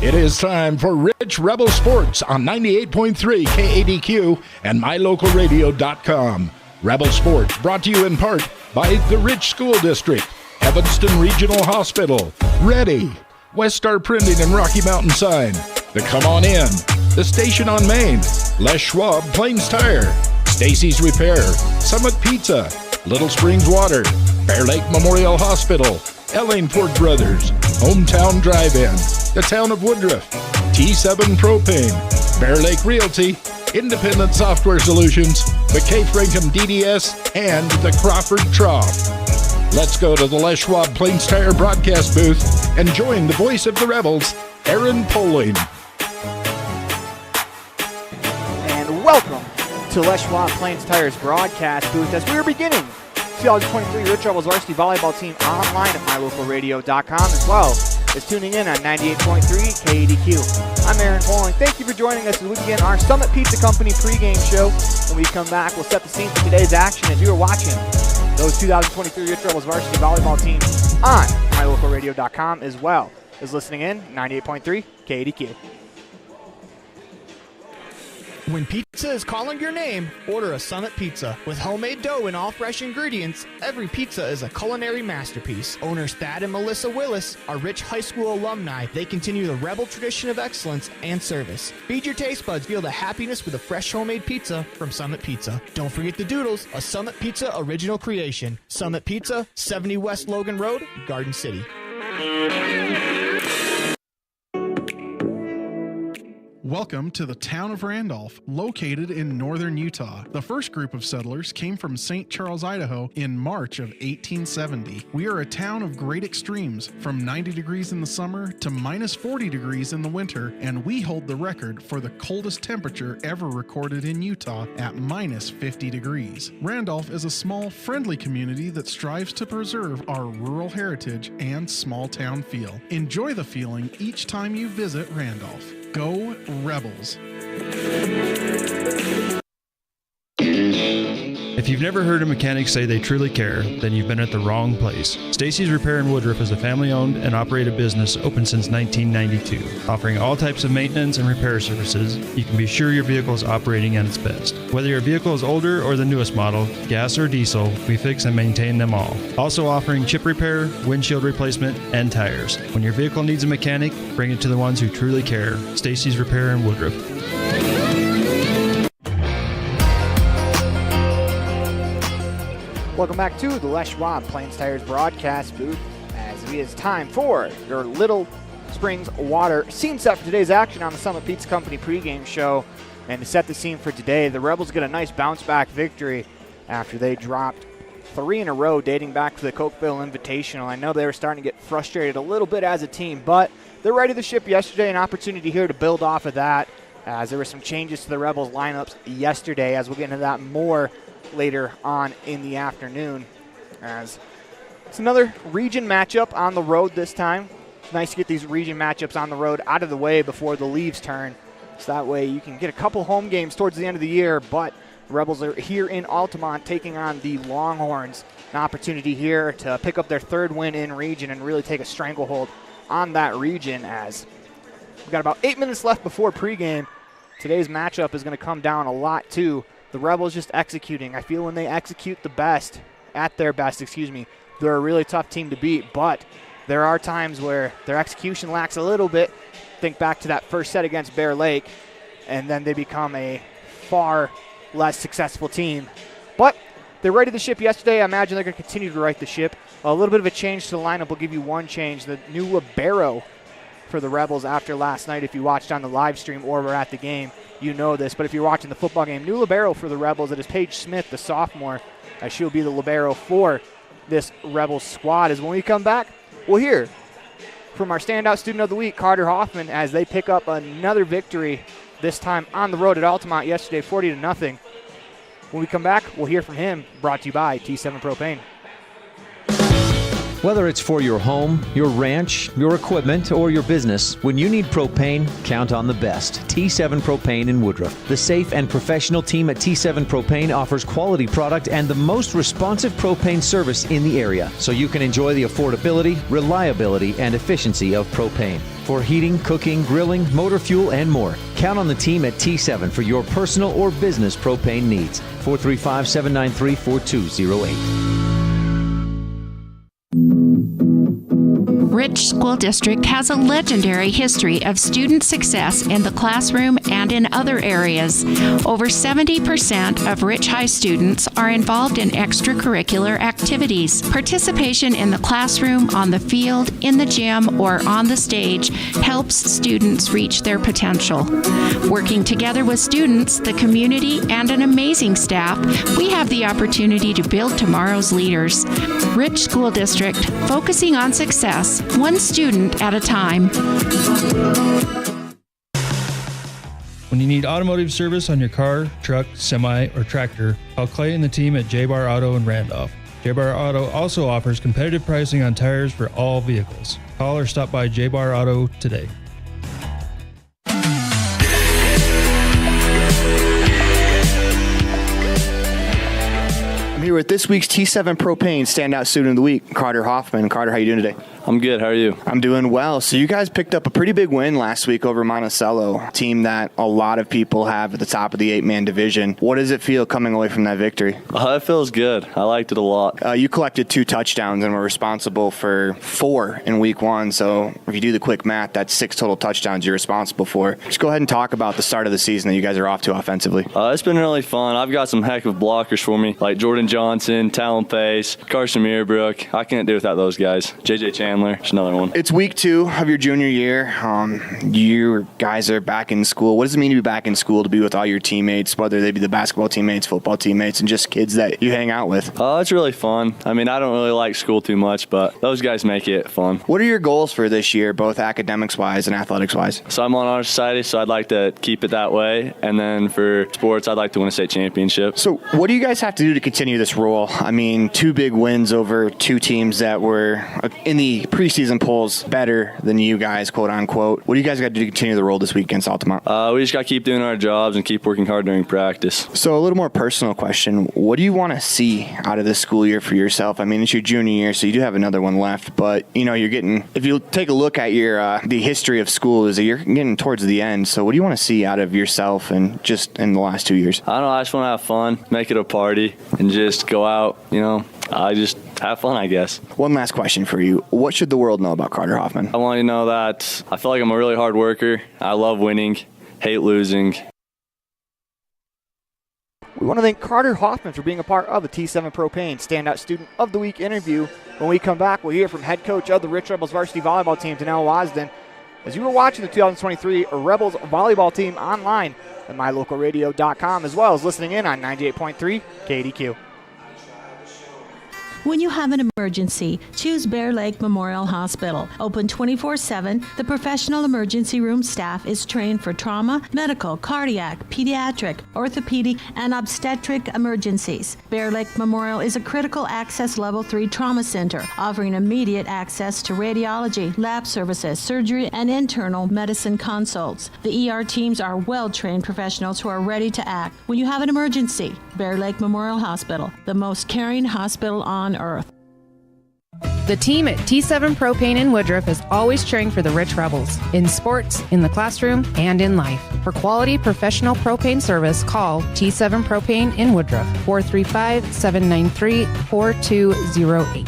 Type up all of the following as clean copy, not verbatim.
It is time for Rich Rebel Sports on 98.3 KADQ and MyLocalRadio.com. Rebel Sports brought to you in part by the Rich School District, Evanston Regional Hospital, Ready, West Star Printing and Rocky Mountain Sign, the Come On In, the Station on Main, Les Schwab Plains Tire, Stacy's Repair, Summit Pizza, Little Springs Water, Bear Lake Memorial Hospital, Elaine Ford Brothers, Hometown Drive-In, the Town of Woodruff, T7 Propane, Bear Lake Realty, Independent Software Solutions, McKay Frankham DDS, and the Crawford Trough. Let's go to the Les Schwab Plains Tire broadcast booth and join the voice of the Rebels, Aaron Poling. And welcome to Les Schwab Plains Tire's broadcast booth as we are beginning 2023 Rich Rebels varsity volleyball team online at MyLocalRadio.com as well as tuning in on 98.3 KADQ. I'm Aaron Poling. Thank you for joining us as we begin our Summit Pizza Company pregame show. When we come back, we'll set the scene for today's action as you are watching those 2023 Rich Rebels varsity volleyball teams on MyLocalRadio.com as well as listening in 98.3 KADQ. When pizza is calling your name, order a Summit Pizza. With homemade dough and all fresh ingredients, every pizza is a culinary masterpiece. Owners Thad and Melissa Willis are rich high school alumni. They continue the Rebel tradition of excellence and service. Feed your taste buds, feel the happiness with a fresh homemade pizza from Summit Pizza. Don't forget the Doodles, a Summit Pizza original creation. Summit Pizza, 70 West Logan Road, Garden City. Welcome to the town of Randolph, located in northern Utah. The first group of settlers came from St. Charles, Idaho in March of 1870. We are a town of great extremes, from 90 degrees in the summer to minus 40 degrees in the winter, and we hold the record for the coldest temperature ever recorded in Utah at minus 50 degrees. Randolph is a small, friendly community that strives to preserve our rural heritage and small town feel. Enjoy the feeling each time you visit Randolph. Go Rebels! If you've never heard a mechanic say they truly care, then you've been at the wrong place. Stacy's Repair in Woodruff is a family-owned and operated business open since 1992. Offering all types of maintenance and repair services, you can be sure your vehicle is operating at its best. Whether your vehicle is older or the newest model, gas or diesel, we fix and maintain them all. Also offering chip repair, windshield replacement, and tires. When your vehicle needs a mechanic, bring it to the ones who truly care. Stacy's Repair in Woodruff. Welcome back to the Les Schwab Plains Tires broadcast booth as it is time for your Little Springs Water scene set for today's action on the Summit Pizza Company pregame show. And to set the scene for today, the Rebels get a nice bounce-back victory after they dropped 3 in a row dating back to the Cokeville Invitational. I know they were starting to get frustrated a little bit as a team, but they're right of the ship yesterday, an opportunity here to build off of that as there were some changes to the Rebels lineups yesterday, as we'll get into that more later on in the afternoon, as it's another region matchup on the road this time. It's nice to get these region matchups on the road out of the way before the leaves turn, so that way you can get a couple home games towards the end of the year. But the Rebels are here in Altamont taking on the Longhorns, an opportunity here to pick up their 3rd win in region and really take a stranglehold on that region, as we've got about 8 minutes left before pregame. Today's matchup is going to come down a lot to the Rebels just executing. I feel when they execute at their best, they're a really tough team to beat, but there are times where their execution lacks a little bit. Think back to that first set against Bear Lake, and then they become a far less successful team. But they righted the ship yesterday. I imagine they're going to continue to right the ship. A little bit of a change to the lineup. We'll give you one change. The new libero for the Rebels after last night. If you watched on the live stream or were at the game, you know this. But if you're watching the football game, new libero for the Rebels, it is Paige Smith, the sophomore, as she'll be the libero for this Rebels squad. As when we come back, we'll hear from our standout student of the week, Carter Hoffman, as they pick up another victory, this time on the road at Altamont yesterday, 40-0. When we come back, we'll hear from him, brought to you by T7 Propane. Whether it's for your home, your ranch, your equipment, or your business, when you need propane, count on the best. T7 Propane in Woodruff. The safe and professional team at T7 Propane offers quality product and the most responsive propane service in the area, so you can enjoy the affordability, reliability, and efficiency of propane. For heating, cooking, grilling, motor fuel, and more, count on the team at T7 for your personal or business propane needs. 435-793-4208. Rich School District has a legendary history of student success in the classroom and in other areas. Over 70% of Rich High students are involved in extracurricular activities. Participation in the classroom, on the field, in the gym, or on the stage helps students reach their potential. Working together with students, the community, and an amazing staff, we have the opportunity to build tomorrow's leaders. Rich School District, focusing on success, one student at a time. When you need automotive service on your car, truck, semi, or tractor, call Clay and the team at J-Bar Auto in Randolph. J-Bar Auto also offers competitive pricing on tires for all vehicles. Call or stop by J-Bar Auto today. I'm here with this week's T7 Propane Standout Student of the Week, Carter Hoffman. Carter, how are you doing today? I'm good. How are you? I'm doing well. So you guys picked up a pretty big win last week over Monticello, a team that a lot of people have at the top of the 8-man division. What does it feel coming away from that victory? It feels good. I liked it a lot. You collected 2 touchdowns and were responsible for 4 in week 1. So if you do the quick math, that's 6 total touchdowns you're responsible for. Just go ahead and talk about the start of the season that you guys are off to offensively. It's been really fun. I've got some heck of blockers for me, like Jordan Johnson, Talon Pace, Carson Mearbrook. I can't do without those guys. JJ Chandler, there's another one. It's week 2 of your junior year. You guys are back in school. What does it mean to be back in school, to be with all your teammates, whether they be the basketball teammates, football teammates, and just kids that you hang out with? It's really fun. I mean, I don't really like school too much, but those guys make it fun. What are your goals for this year, both academics-wise and athletics-wise? So I'm on Honor Society, so I'd like to keep it that way. And then for sports, I'd like to win a state championship. So what do you guys have to do to continue this role? I mean, 2 big wins over 2 teams that were in the preseason polls better than you guys, quote unquote. What do you guys got to do to continue the role this week against Altamont? We just got to keep doing our jobs and keep working hard during practice. So a little more personal question. What do you want to see out of this school year for yourself? I mean, it's your junior year, so you do have another one left, but you're getting, if you take a look at your the history of school, is that you're getting towards the end. So what do you want to see out of yourself and just in the last 2 years? I don't know. I just want to have fun, make it a party, and just go out, I just have fun, I guess. One last question for you. What should the world know about Carter Hoffman? I want you to know that I feel like I'm a really hard worker. I love winning, hate losing. We want to thank Carter Hoffman for being a part of the T7 Propane Standout Student of the Week interview. When we come back, we'll hear from head coach of the Rich Rebels varsity volleyball team, Danelle Wasden. As you were watching the 2023 Rebels volleyball team online at mylocalradio.com, as well as listening in on 98.3 KDQ. When you have an emergency, choose Bear Lake Memorial Hospital. Open 24/7, the professional emergency room staff is trained for trauma, medical, cardiac, pediatric, orthopedic, and obstetric emergencies. Bear Lake Memorial is a critical access level 3 trauma center, offering immediate access to radiology, lab services, surgery, and internal medicine consults. The ER teams are well-trained professionals who are ready to act. When you have an emergency, Bear Lake Memorial Hospital, the most caring hospital on earth. The team at T7 Propane in Woodruff is always cheering for the Rich Rebels, in sports, in the classroom, and in life. For quality professional propane service, call T7 Propane in Woodruff, 435-793-4208.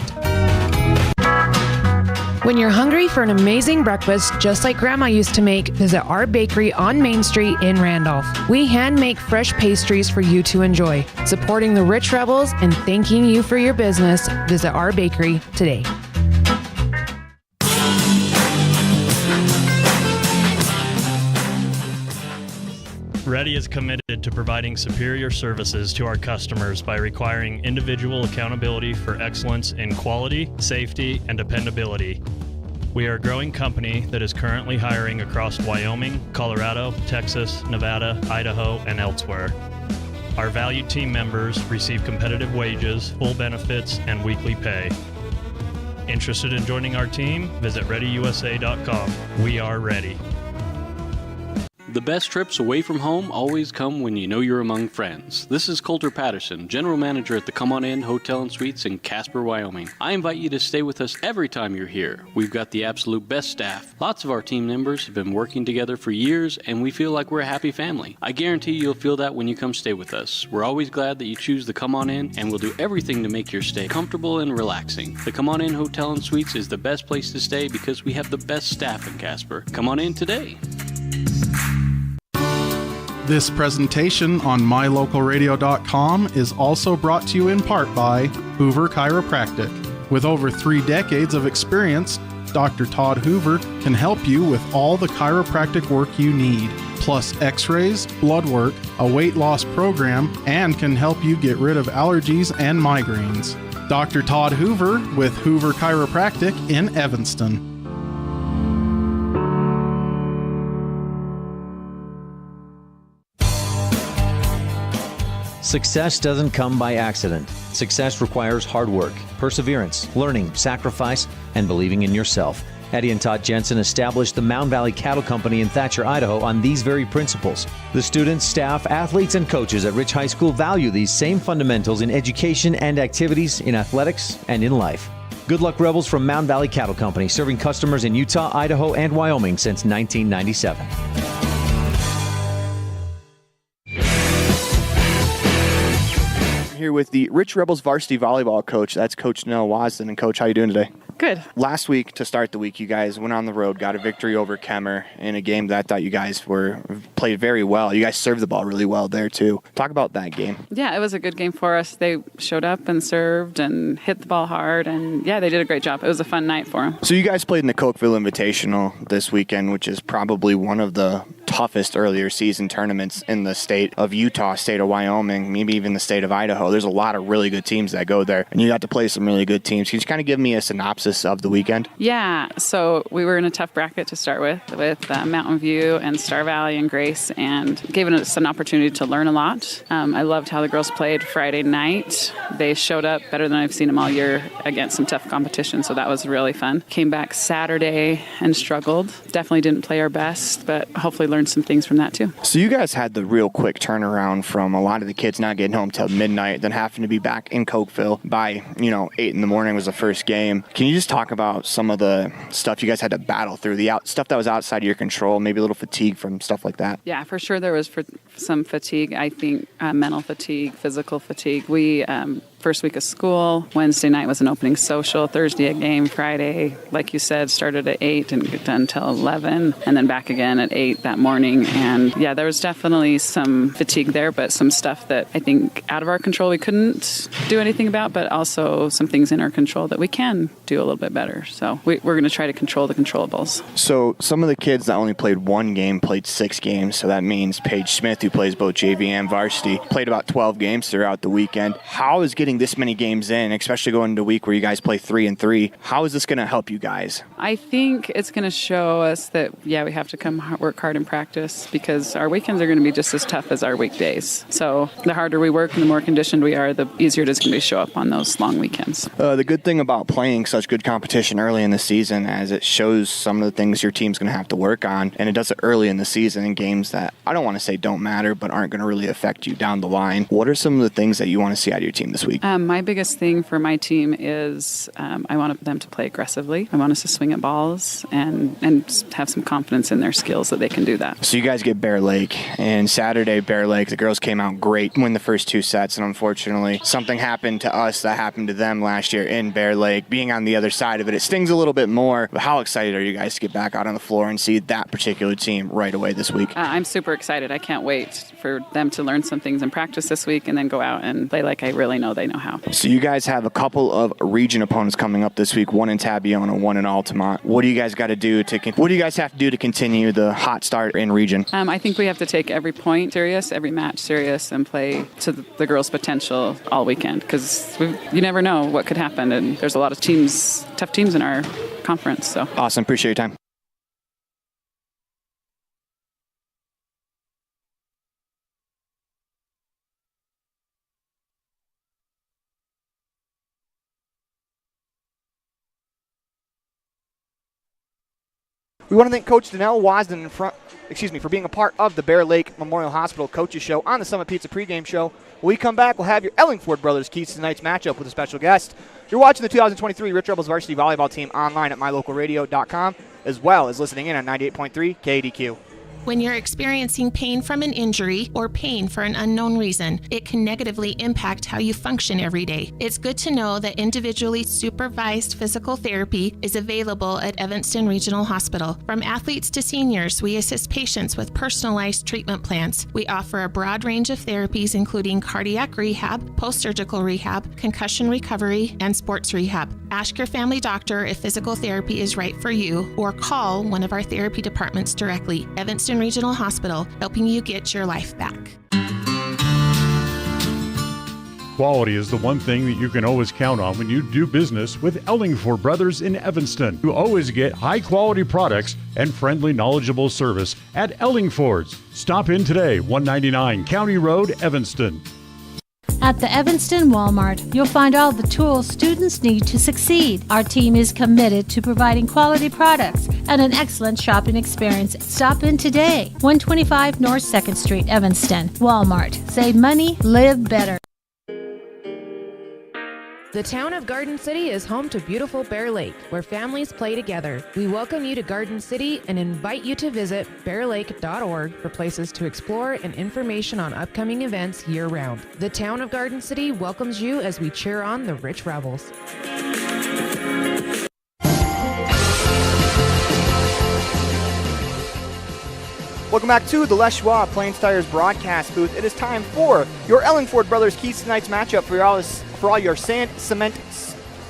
When you're hungry for an amazing breakfast, just like Grandma used to make, visit our bakery on Main Street in Randolph. We hand make fresh pastries for you to enjoy. Supporting the Rich Rebels and thanking you for your business, visit our bakery today. Ready is committed to providing superior services to our customers by requiring individual accountability for excellence in quality, safety, and dependability. We are a growing company that is currently hiring across Wyoming, Colorado, Texas, Nevada, Idaho, and elsewhere. Our valued team members receive competitive wages, full benefits, and weekly pay. Interested in joining our team? Visit ReadyUSA.com. We are ready. The best trips away from home always come when you know you're among friends. This is Coulter Patterson, General Manager at the Come On In Hotel and Suites in Casper, Wyoming. I invite you to stay with us every time you're here. We've got the absolute best staff. Lots of our team members have been working together for years, and we feel like we're a happy family. I guarantee you'll feel that when you come stay with us. We're always glad that you choose the Come On In, and we'll do everything to make your stay comfortable and relaxing. The Come On In Hotel and Suites is the best place to stay because we have the best staff in Casper. Come on in today. This presentation on mylocalradio.com is also brought to you in part by Hoover Chiropractic. With over 3 decades of experience, Dr. Todd Hoover can help you with all the chiropractic work you need, plus x-rays, blood work, a weight loss program, and can help you get rid of allergies and migraines. Dr. Todd Hoover with Hoover Chiropractic in Evanston. Success doesn't come by accident. Success requires hard work, perseverance, learning, sacrifice, and believing in yourself. Eddie and Todd Jensen established the Mound Valley Cattle Company in Thatcher, Idaho on these very principles. The students, staff, athletes, and coaches at Rich High School value these same fundamentals in education and activities, in athletics, and in life. Good luck, Rebels, from Mound Valley Cattle Company, serving customers in Utah, Idaho, and Wyoming since 1997. Here with the Rich Rebels varsity volleyball coach. That's Coach Nell Wasden. And Coach, how you doing today? Good. Last week, to start the week, you guys went on the road, got a victory over Kemmer in a game that I thought you guys played very well. You guys served the ball really well there, too. Talk about that game. Yeah, it was a good game for us. They showed up and served and hit the ball hard, and yeah, they did a great job. It was a fun night for them. So you guys played in the Cokeville Invitational this weekend, which is probably one of the toughest earlier season tournaments in the state of Utah, state of Wyoming, maybe even the state of Idaho. There's a lot of really good teams that go there, and you got to play some really good teams. Can you just kind of give me a synopsis of the weekend? Yeah, so we were in a tough bracket to start with Mountain View and Star Valley and Grace, and gave us an opportunity to learn a lot. I loved how the girls played Friday night. They showed up better than I've seen them all year against some tough competition, so that was really fun. Came back Saturday and struggled. Definitely didn't play our best, but hopefully learned some things from that too. So you guys had the real quick turnaround from a lot of the kids not getting home till midnight, then having to be back in Cokeville by 8 in the morning was the first game. Can you just talk about some of the stuff you guys had to battle through, the stuff that was outside of your control, maybe a little fatigue from stuff like that? Yeah, for sure there was some fatigue. I think mental fatigue, physical fatigue. We first week of school, Wednesday night was an opening social, Thursday a game, Friday, like you said, started at 8 and get done till 11, and then back again at 8 that morning. And yeah, there was definitely some fatigue there, but some stuff that I think out of our control we couldn't do anything about, but also some things in our control that we can do a little bit better. So we're going to try to control the controllables. So some of the kids that only played one game played 6 games. So that means Paige Smith, who plays both JV and varsity, played about 12 games throughout the weekend. How is getting this many games in, especially going into a week where you guys play 3 and 3, how is this going to help you guys? I think it's going to show us that, yeah, we have to work hard in practice, because our weekends are going to be just as tough as our weekdays. So the harder we work and the more conditioned we are, the easier it is going to show up on those long weekends. The good thing about playing such good competition early in the season, as it shows some of the things your team's going to have to work on, and it does it early in the season in games that I don't want to say don't matter, but aren't going to really affect you down the line. What are some of the things that you want to see out of your team this week? My biggest thing for my team is I want them to play aggressively. I want us to swing at balls and have some confidence in their skills that they can do that. So you guys get Bear Lake, and Saturday Bear Lake, the girls came out great, win the first 2 sets, and unfortunately something happened to us that happened to them last year in Bear Lake. Being on the other side of it, it stings a little bit more, but how excited are you guys to get back out on the floor and see that particular team right away this week? I'm super excited. I can't wait for them to learn some things in practice this week and then go out and play like I really know they know how. So you guys have a couple of region opponents coming up this week, one in Tabiona, one in Altamont. What do you guys got to do what do you guys have to do to continue the hot start in region? I think we have to take every point serious, every match serious, and play to the girls' potential all weekend, because you never know what could happen, and there's a lot of tough teams in our conference. So awesome. Appreciate your time. We want to thank Coach Danelle Wasden for being a part of the Bear Lake Memorial Hospital Coaches Show on the Summit Pizza pregame show. When we come back, we'll have your Ellingford Brothers keys to tonight's matchup with a special guest. You're watching the 2023 Rich Rebels varsity volleyball team online at mylocalradio.com, as well as listening in on 98.3 KDQ. When you're experiencing pain from an injury or pain for an unknown reason, it can negatively impact how you function every day. It's good to know that individually supervised physical therapy is available at Evanston Regional Hospital. From athletes to seniors, we assist patients with personalized treatment plans. We offer a broad range of therapies including cardiac rehab, post-surgical rehab, concussion recovery, and sports rehab. Ask your family doctor if physical therapy is right for you, or call one of our therapy departments directly. Evanston Regional Hospital, helping you get your life back. Quality is the one thing that you can always count on when you do business with Ellingford Brothers in Evanston. You always get high-quality products and friendly, knowledgeable service at Ellingford's. Stop in today, 199 County Road, Evanston. At the Evanston Walmart, you'll find all the tools students need to succeed. Our team is committed to providing quality products and an excellent shopping experience. Stop in today, 125 North 2nd Street, Evanston. Walmart. Save money, live better. The town of Garden City is home to beautiful Bear Lake, where families play together. We welcome you to Garden City and invite you to visit bearlake.org for places to explore and information on upcoming events year-round. The town of Garden City welcomes you as we cheer on the Rich Rebels. Welcome back to the Les Schwab Plains Tires broadcast booth. It is time for your Ellingford Brothers keys to tonight's matchup. For all your sand, cement,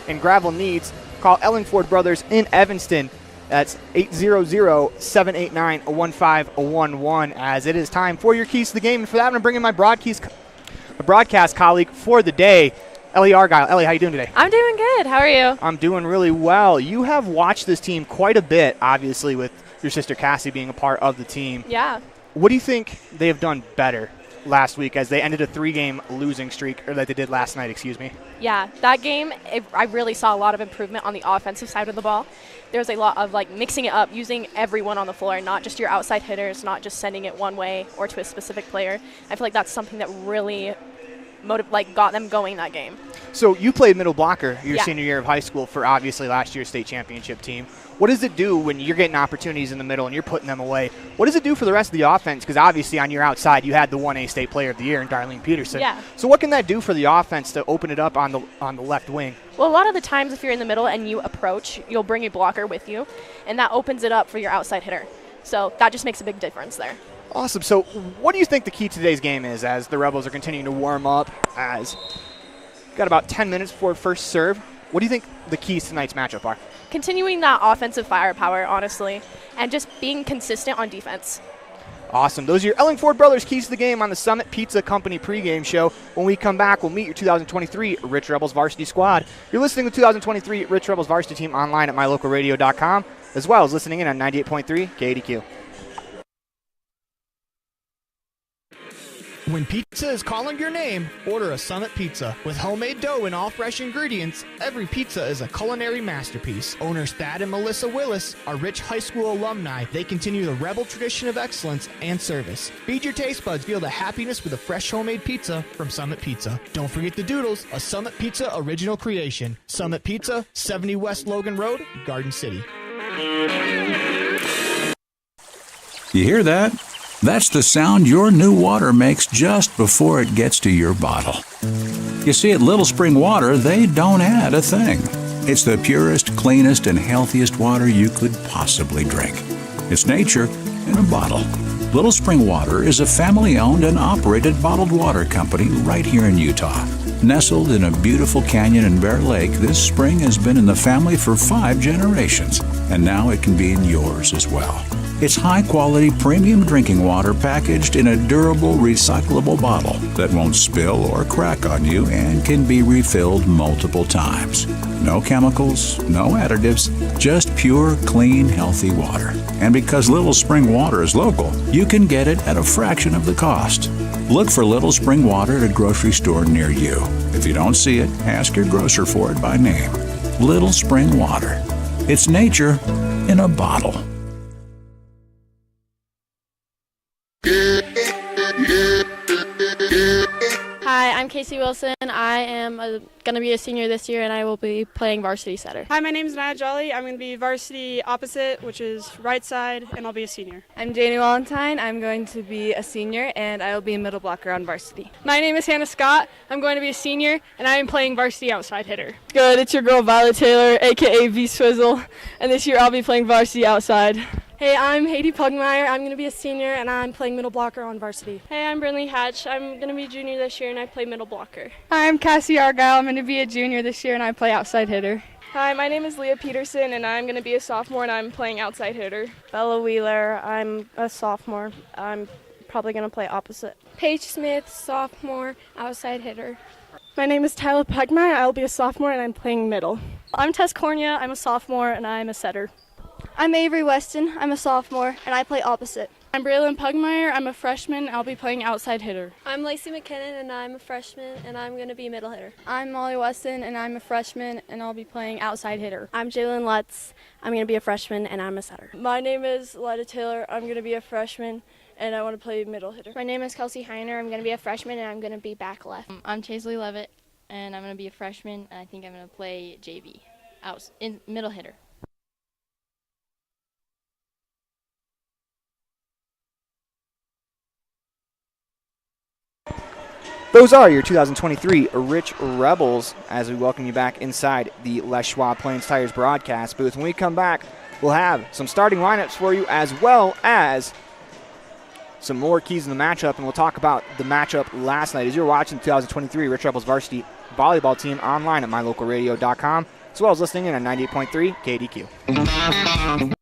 and gravel needs, call Ellingford Brothers in Evanston. That's 800-789-1511, as it is time for your keys to the game. And for that, I'm going to bring in my broadcast colleague for the day, Ellie Argyle. Ellie, how you doing today? I'm doing good. How are you? I'm doing really well. You have watched this team quite a bit, obviously, with your sister Cassie being a part of the team. Yeah. What do you think they have done better last week as they ended a 3-game losing streak, or that they did last night, excuse me? Yeah, that game, I really saw a lot of improvement on the offensive side of the ball. There was a lot of mixing it up, using everyone on the floor, not just your outside hitters, not just sending it one way or to a specific player. I feel like that's something that really got them going that game. So you played middle blocker your senior year of high school for obviously last year's state championship team. What does it do when you're getting opportunities in the middle and you're putting them away? What does it do for the rest of the offense? Because obviously on your outside you had the 1A state player of the year in Darlene Peterson. Yeah. So what can that do for the offense to open it up on the left wing? Well, a lot of the times if you're in the middle and you approach, you'll bring a blocker with you, and that opens it up for your outside hitter. So that just makes a big difference there. Awesome. So what do you think the key to today's game is as the Rebels are continuing to warm up, as got about 10 minutes before first serve? What do you think the keys to tonight's matchup are? Continuing that offensive firepower, honestly, and just being consistent on defense. Awesome. Those are your Ellingford Brothers keys to the game on the Summit Pizza Company pregame show. When we come back, we'll meet your 2023 Rich Rebels varsity squad. You're listening to the 2023 Rich Rebels varsity team online at mylocalradio.com, as well as listening in on 98.3 KDQ. When pizza is calling your name, order a Summit Pizza. With homemade dough and all fresh ingredients, every pizza is a culinary masterpiece. Owners Thad and Melissa Willis are rich high school alumni. They continue the Rebel tradition of excellence and service. Feed your taste buds, feel the happiness with a fresh homemade pizza from Summit Pizza. Don't forget the Doodles, a Summit Pizza original creation. Summit Pizza, 70 West Logan Road, Garden City. You hear that? That's the sound your new water makes just before it gets to your bottle. You see, at Little Spring Water, they don't add a thing. It's the purest, cleanest, and healthiest water you could possibly drink. It's nature in a bottle. Little Spring Water is a family-owned and operated bottled water company right here in Utah. Nestled in a beautiful canyon in Bear Lake, this spring has been in the family for 5 generations, and now it can be in yours as well. It's high-quality premium drinking water packaged in a durable, recyclable bottle that won't spill or crack on you and can be refilled multiple times. No chemicals, no additives, just pure, clean, healthy water. And because Little Spring Water is local, you can get it at a fraction of the cost. Look for Little Spring Water at a grocery store near you. If you don't see it, ask your grocer for it by name. Little Spring Water. It's nature in a bottle. Casey Wilson. I am going to be a senior this year, and I will be playing varsity setter. Hi, my name is Nia Jolly. I'm going to be varsity opposite, which is right side, and I'll be a senior. I'm Janie Valentine. I'm going to be a senior, and I will be a middle blocker on varsity. My name is Hannah Scott. I'm going to be a senior, and I am playing varsity outside hitter. Good, it's your girl Violet Taylor, aka V Swizzle, and this year I'll be playing varsity outside. Hey, I'm Haiti Pugmire. I'm going to be a senior, and I'm playing middle blocker on varsity. Hey, I'm Brinley Hatch. I'm going to be a junior this year, and I play middle blocker. Hi, I'm Cassie Argyle. I'm going to be a junior this year, and I play outside hitter. Hi, my name is Leah Peterson, and I'm going to be a sophomore, and I'm playing outside hitter. Bella Wheeler. I'm a sophomore. I'm probably going to play opposite. Paige Smith, sophomore, outside hitter. My name is Tyler Pugmire. I'll be a sophomore, and I'm playing middle. I'm Tess Cornia. I'm a sophomore, and I'm a setter. I'm Avery Weston. I'm a sophomore, and I play opposite. I'm Braylon Pugmire. I'm a freshman. I'll be playing outside hitter. I'm Lacey McKinnon, and I'm a freshman, and I'm going to be middle hitter. I'm Molly Weston, and I'm a freshman, and I'll be playing outside hitter. I'm Jalen Lutz. I'm going to be a freshman, and I'm a setter. My name is Lida Taylor. I'm going to be a freshman, and I want to play middle hitter. My name is Kelsey Heiner. I'm going to be a freshman, and I'm going to be back left. I'm Chaisley Levitt, and I'm going to be a freshman, and I think I'm going to play JV, in middle hitter. Those are your 2023 Rich Rebels as we welcome you back inside the Les Schwab Plains Tires broadcast booth. When we come back, we'll have some starting lineups for you as well as some more keys in the matchup, and we'll talk about the matchup last night as you're watching the 2023 Rich Rebels varsity volleyball team online at mylocalradio.com as well as listening in on 98.3 KDQ.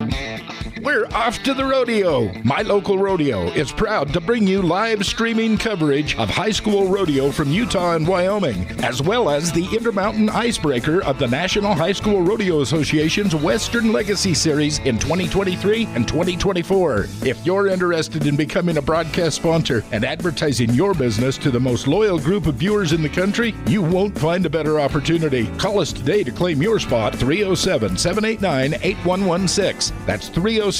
We're off to the rodeo. My Local Rodeo is proud to bring you live streaming coverage of high school rodeo from Utah and Wyoming, as well as the Intermountain Icebreaker of the National High School Rodeo Association's Western Legacy Series in 2023 and 2024. If you're interested in becoming a broadcast sponsor and advertising your business to the most loyal group of viewers in the country, you won't find a better opportunity. Call us today to claim your spot, 307-789-8116. That's 307-789-8116.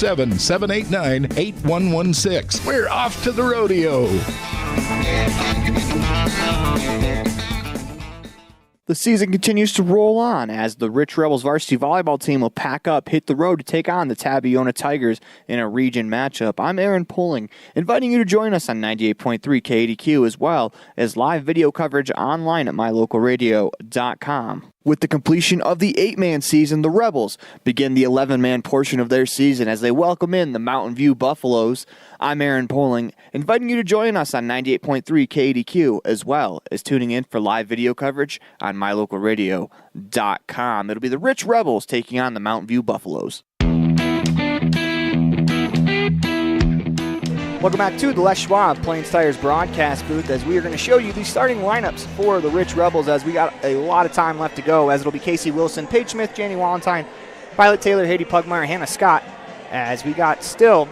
We're off to the rodeo. The season continues to roll on as the Rich Rebels varsity volleyball team will pack up, hit the road to take on the Tabiona Tigers in a region matchup. I'm Aaron Poling, inviting you to join us on 98.3 KDQ as well as live video coverage online at mylocalradio.com. With the completion of the 8-man season, the Rebels begin the 11-man portion of their season as they welcome in the Mountain View Buffaloes. I'm Aaron Poling, inviting you to join us on 98.3 KDQ as well as tuning in for live video coverage on mylocalradio.com. It'll be the Rich Rebels taking on the Mountain View Buffaloes. Welcome back to the Les Schwab Plains Tires broadcast booth as we are going to show you the starting lineups for the Rich Rebels as we got a lot of time left to go, as it'll be Casey Wilson, Paige Smith, Janie Valentine, Violet Taylor, Haiti Pugmire, Hannah Scott, as we got still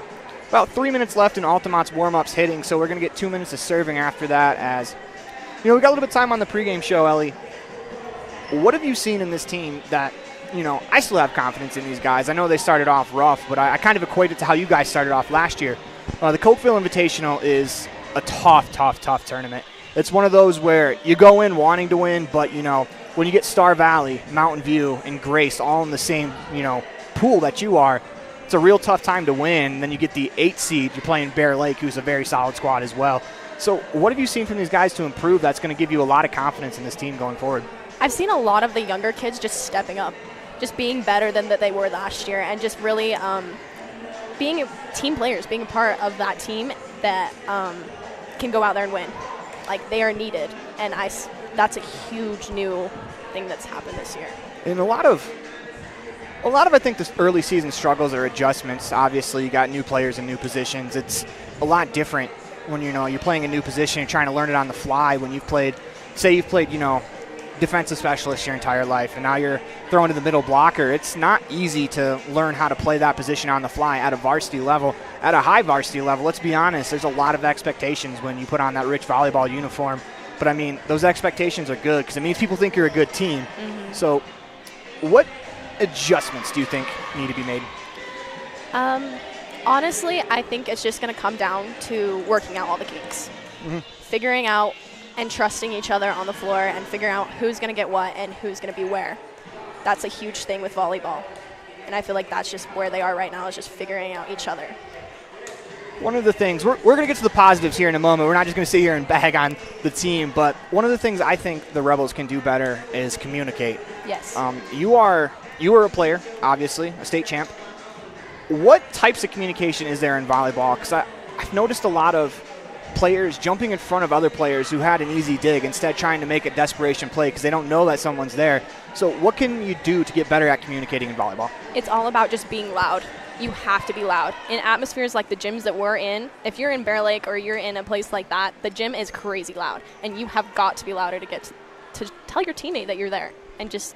about 3 minutes left in Altamont's warm-ups hitting, so we're going to get 2 minutes of serving after that as, we got a little bit of time on the pregame show, Ellie. What have you seen in this team that, I still have confidence in these guys. I know they started off rough, but I kind of equate it to how you guys started off last year. The Cokeville Invitational is a tough tournament. It's one of those where you go in wanting to win, but, when you get Star Valley, Mountain View, and Grace all in the same, pool that you are, it's a real tough time to win. And then you get the 8 seed. You're playing Bear Lake, who's a very solid squad as well. So what have you seen from these guys to improve that's going to give you a lot of confidence in this team going forward? I've seen a lot of the younger kids just stepping up, just being better than that they were last year, and just really being team players, being a part of that team that can go out there and win. Like, they are needed, and that's a huge new thing that's happened this year. And a lot of I think the early season struggles are adjustments. Obviously, you got new players in new positions. It's a lot different when you're playing a new position and trying to learn it on the fly. When you've played defensive specialist your entire life, and now you're thrown to the middle blocker. It's not easy to learn how to play that position on the fly at a varsity level, at a high varsity level. Let's be honest, there's a lot of expectations when you put on that Rich volleyball uniform. But, those expectations are good because it means people think you're a good team. Mm-hmm. So what adjustments do you think need to be made? Honestly, I think it's just going to come down to working out all the kinks. Mm-hmm. Figuring out and trusting each other on the floor and figuring out who's going to get what and who's going to be where. That's a huge thing with volleyball. And I feel like that's just where they are right now, is just figuring out each other. One of the things, we're going to get to the positives here in a moment. We're not just going to sit here and bag on the team, but one of the things I think the Rebels can do better is communicate. Yes. You are a player, obviously, a state champ. What types of communication is there in volleyball? Because I've noticed a lot of players jumping in front of other players who had an easy dig, instead trying to make a desperation play because they don't know that someone's there. So what can you do to get better at communicating in volleyball? It's all about just being loud. You have to be loud. In atmospheres like the gyms that we're in, if you're in Bear Lake or you're in a place like that, the gym is crazy loud. And you have got to be louder to get to tell your teammate that you're there and just,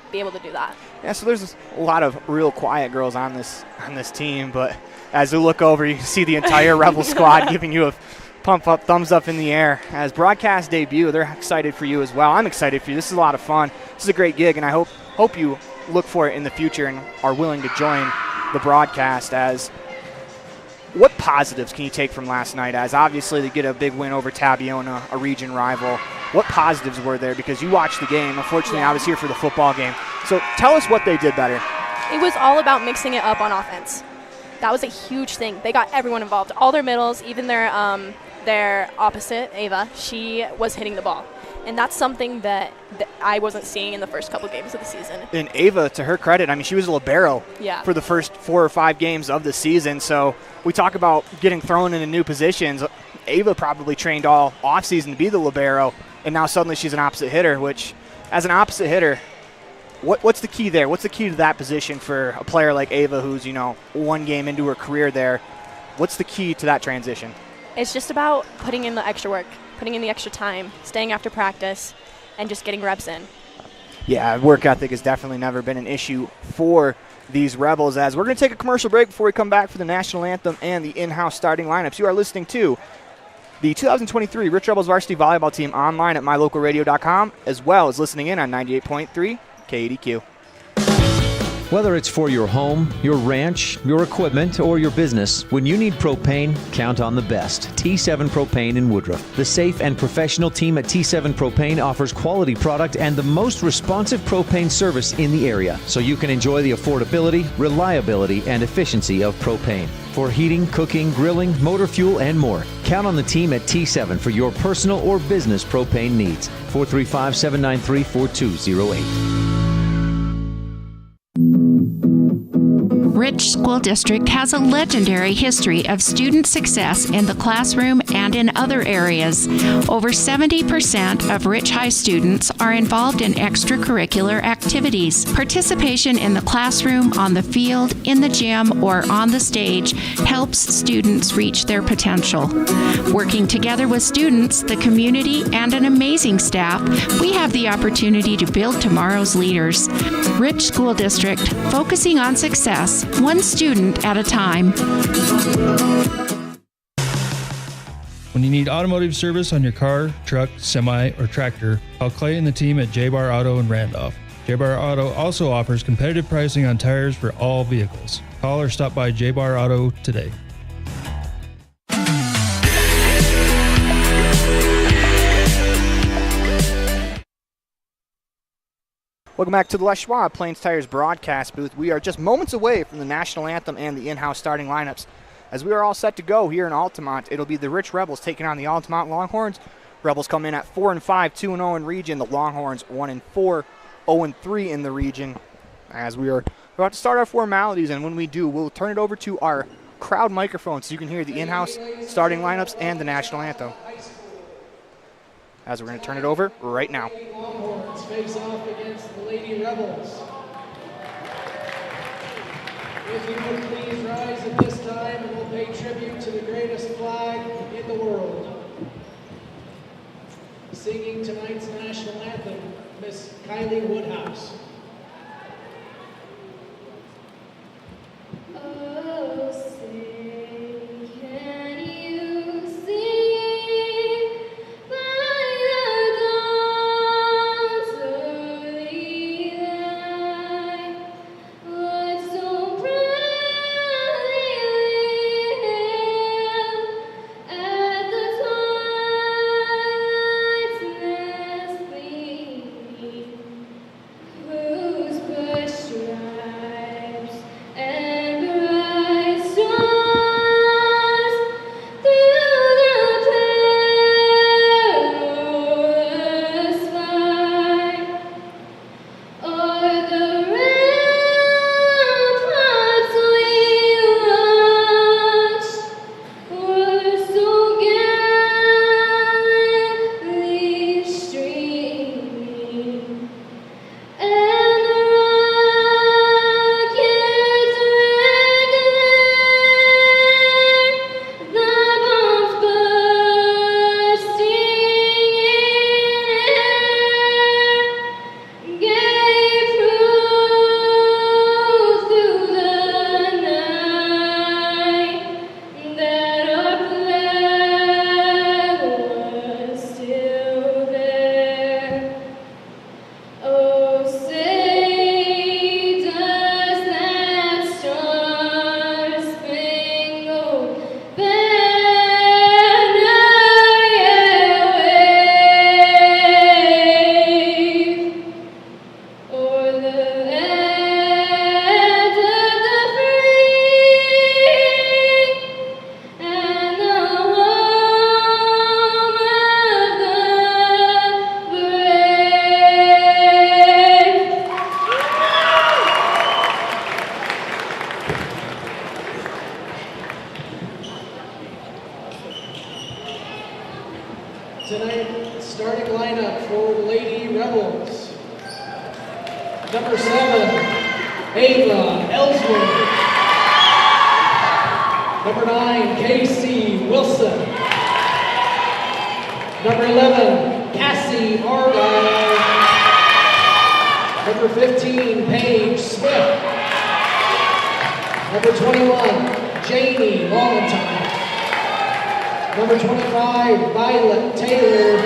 be able to do that. Yeah, so there's a lot of real quiet girls on this team, but as you look over, you see the entire Rebel squad giving you a pump up, thumbs up in the air. As broadcast debut, they're excited for you as well. I'm excited for you. This is a lot of fun. This is a great gig, and I hope you look for it in the future and are willing to join the broadcast. As what positives can you take from last night? As obviously they get a big win over Tabiona, a region rival. What positives were there? Because you watched the game. Unfortunately, I was here for the football game. So tell us what they did better. It was all about mixing it up on offense. That was a huge thing. They got everyone involved. All their middles, even their opposite, Ava, she was hitting the ball. And that's something that I wasn't seeing in the first couple games of the season. And Ava, to her credit, she was a libero for the first 4 or 5 games of the season. So we talk about getting thrown into new positions. Ava probably trained all offseason to be the libero, and now suddenly she's an opposite hitter, which, as an opposite hitter, what's the key there? What's the key to that position for a player like Ava who's, 1 game into her career there? What's the key to that transition? It's just about putting in the extra work, putting in the extra time, staying after practice, and just getting reps in. Yeah, work ethic has definitely never been an issue for these Rebels. As we're going to take a commercial break before we come back for the national anthem and the in-house starting lineups. You are listening to the 2023 Rich Rebels varsity volleyball team online at mylocalradio.com, as well as listening in on 98.3 KADQ. Whether it's for your home, your ranch, your equipment, or your business, when you need propane, count on the best. T7 Propane in Woodruff. The safe and professional team at T7 Propane offers quality product and the most responsive propane service in the area, so you can enjoy the affordability, reliability, and efficiency of propane. For heating, cooking, grilling, motor fuel, and more, count on the team at T7 for your personal or business propane needs. 435-793-4208. Rich School District has a legendary history of student success in the classroom and in other areas. Over 70% of Rich High students are involved in extracurricular activities. Participation in the classroom, on the field, in the gym, or on the stage helps students reach their potential. Working together with students, the community, and an amazing staff, we have the opportunity to build tomorrow's leaders. Rich School District, focusing on success, one student at a time. When you need automotive service on your car, truck, semi, or tractor, call Clay and the team at J-Bar Auto in Randolph. J-Bar Auto also offers competitive pricing on tires for all vehicles. Call or stop by J-Bar Auto today. Welcome back to the Les Schwab Plains Tires broadcast booth. We are just moments away from the national anthem and the in-house starting lineups. As we are all set to go here in Altamont, it'll be the Rich Rebels taking on the Altamont Longhorns. Rebels come in at 4-5, 2-0 in region. The Longhorns 1-4, 0-3 in the region. As we are about to start our formalities, and when we do, we'll turn it over to our crowd microphone so you can hear the in-house starting lineups and the national anthem. As we're going to turn it over right now. Longhorns face off against the Lady Rebels. If you would please rise at this time and we'll pay tribute to the greatest flag in the world. Singing tonight's national anthem, Miss Kylie Woodhouse. Oh, sing, can you sing by the dawn's early light, what so proudly lived at the lineup for the Lady Rebels. Number 7, Ava Ellsworth. Number 9, Casey Wilson. Number 11, Cassie Argyle. Number 15, Paige Smith. Number 21, Janie Valentine. Number 25, Violet Taylor.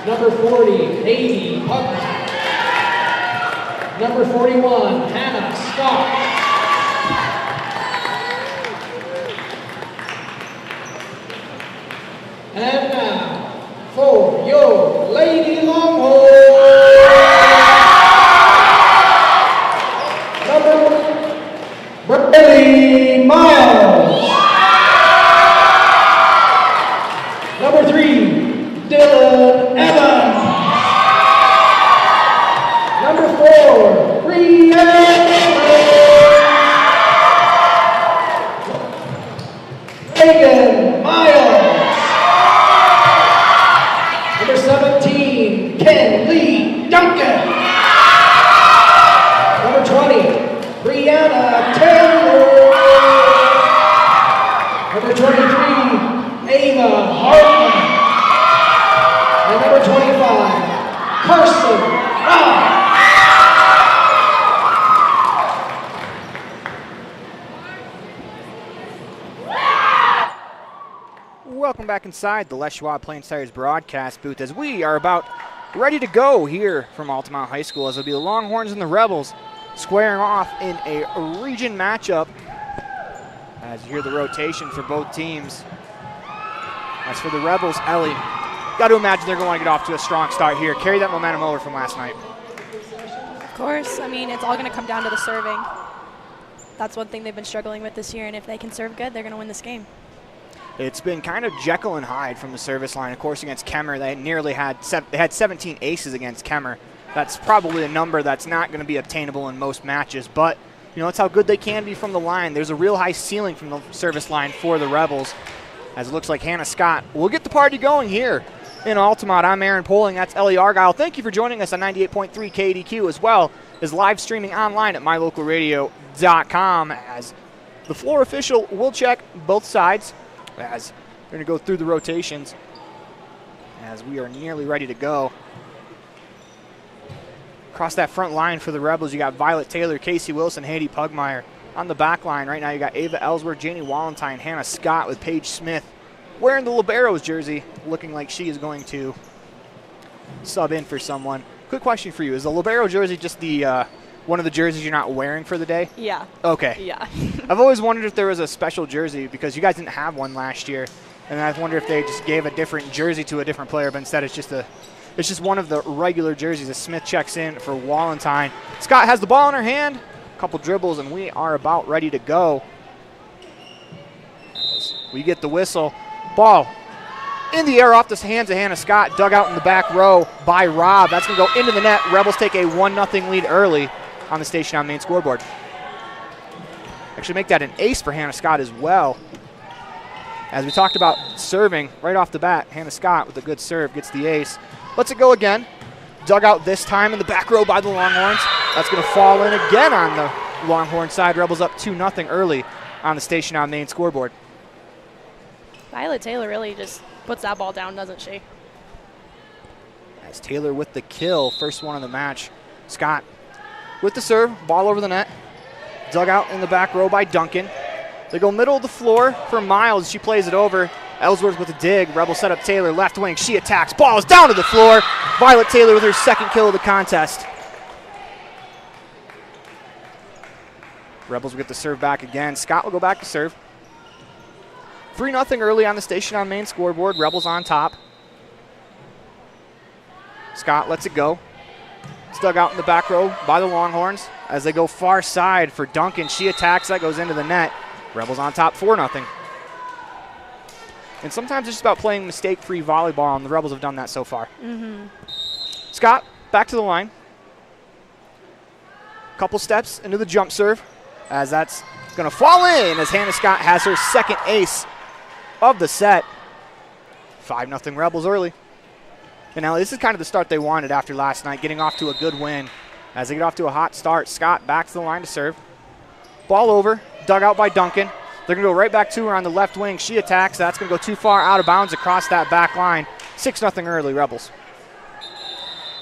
Number 40, Haiti Putnam. Number 41, Hannah Scott. And now, for your Lady Longhorns, number 1, Bradley Miles. Number 3, Dylan Evans. Number 4, Brianna Reagan Miles. Number 17, Ken Lee Duncan. Number 20, Brianna Taylor. Number 23, Ava Hartman. And number 25, Carson Robb. Welcome back inside the Les Schwab Plains Tires broadcast booth as we are about ready to go here from Altamont High School, as it'll be the Longhorns and the Rebels squaring off in a region matchup. As you hear the rotation for both teams. As for the Rebels, Ellie, got to imagine they're going to get off to a strong start here. Carry that momentum over from last night. Of course. I mean, it's all going to come down to the serving. That's one thing they've been struggling with this year, and if they can serve good, they're going to win this game. It's been kind of Jekyll and Hyde from the service line. Of course, against Kemmer, they nearly had they had 17 aces against Kemmer. That's probably a number that's not going to be obtainable in most matches, but you know, that's how good they can be from the line. There's a real high ceiling from the service line for the Rebels, as it looks like Hannah Scott will get the party going here in Altamont. I'm Aaron Poling. That's Ellie Argyle. Thank you for joining us on 98.3 KDQ, as well as live streaming online at mylocalradio.com, as the floor official will check both sides as we're going to go through the rotations as we are nearly ready to go. Across that front line for the Rebels, you got Violet Taylor, Casey Wilson, Haiti Pugmire. On the back line right now, you got Ava Ellsworth, Janie Walentine, Hannah Scott with Paige Smith wearing the Liberos jersey, looking like she is going to sub in for someone. Quick question for you. Is the Libero jersey just the one of the jerseys you're not wearing for the day? Yeah. Okay. Yeah. I've always wondered if there was a special jersey, because you guys didn't have one last year, and I wonder if they just gave a different jersey to a different player, but instead it's just one of the regular jerseys as Smith checks in for Walentine. Scott has the ball in her hand, a couple dribbles, and we are about ready to go. As we get the whistle. Ball in the air off the hands of Hannah Scott, dug out in the back row by Rob. That's going to go into the net. Rebels take a 1-0 lead early on the station on main scoreboard. Actually make that an ace for Hannah Scott as well. As we talked about serving right off the bat, Hannah Scott with a good serve gets the ace. Lets it go again. Dug out this time in the back row by the Longhorns. That's going to fall in again on the Longhorn side. Rebels up 2-0 early on the station on main scoreboard. Violet Taylor really just puts that ball down, doesn't she? As Taylor with the kill, first one of the match. Scott with the serve, ball over the net. Dug out in the back row by Duncan. They go middle of the floor for Miles. She plays it over. Ellsworth with a dig. Rebel set up Taylor, left wing. She attacks. Ball is down to the floor. Violet Taylor with her second kill of the contest. Rebels will get the serve back again. Scott will go back to serve. 3-0 early on the station on main scoreboard. Rebels on top. Scott lets it go. It's dug out in the back row by the Longhorns as they go far side for Duncan. She attacks. That goes into the net. Rebels on top 4-0. And sometimes it's just about playing mistake-free volleyball, and the Rebels have done that so far. Mm-hmm. Scott, back to the line. Couple steps into the jump serve as that's going to fall in as Hannah Scott has her second ace of the set. 5-0 Rebels early. And now this is kind of the start they wanted after last night, getting off to a good win. As they get off to a hot start, Scott back to the line to serve. Ball over, dug out by Duncan. They're going to go right back to her on the left wing. She attacks. That's going to go too far out of bounds across that back line. 6-0 early, Rebels.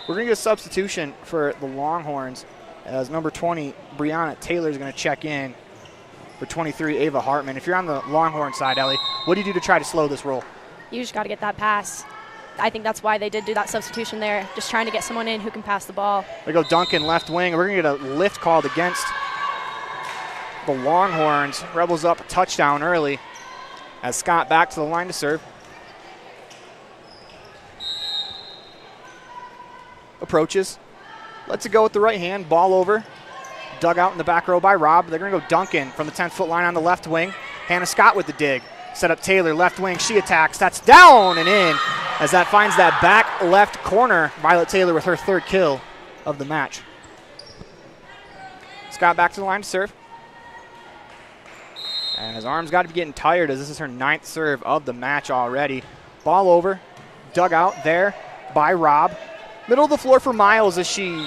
We're going to get a substitution for the Longhorns as number 20, Brianna Taylor, is going to check in for 23, Ava Hartman. If you're on the Longhorn side, Ellie, what do you do to try to slow this roll? You just got to get that pass. I think that's why they did do that substitution there, just trying to get someone in who can pass the ball. They go Duncan left wing. We're going to get a lift called against the Longhorns. Rebels up a touchdown early as Scott back to the line to serve. Approaches. Lets it go with the right hand. Ball over. Dug out in the back row by Rob. They're going to go Duncan from the 10-foot line on the left wing. Hannah Scott with the dig. Set up Taylor, left wing. She attacks. That's down and in as that finds that back left corner. Violet Taylor with her third kill of the match. Scott back to the line to serve. And his arm's got to be getting tired as this is her 9th serve of the match already. Ball over. Dug out there by Rob. Middle of the floor for Miles as she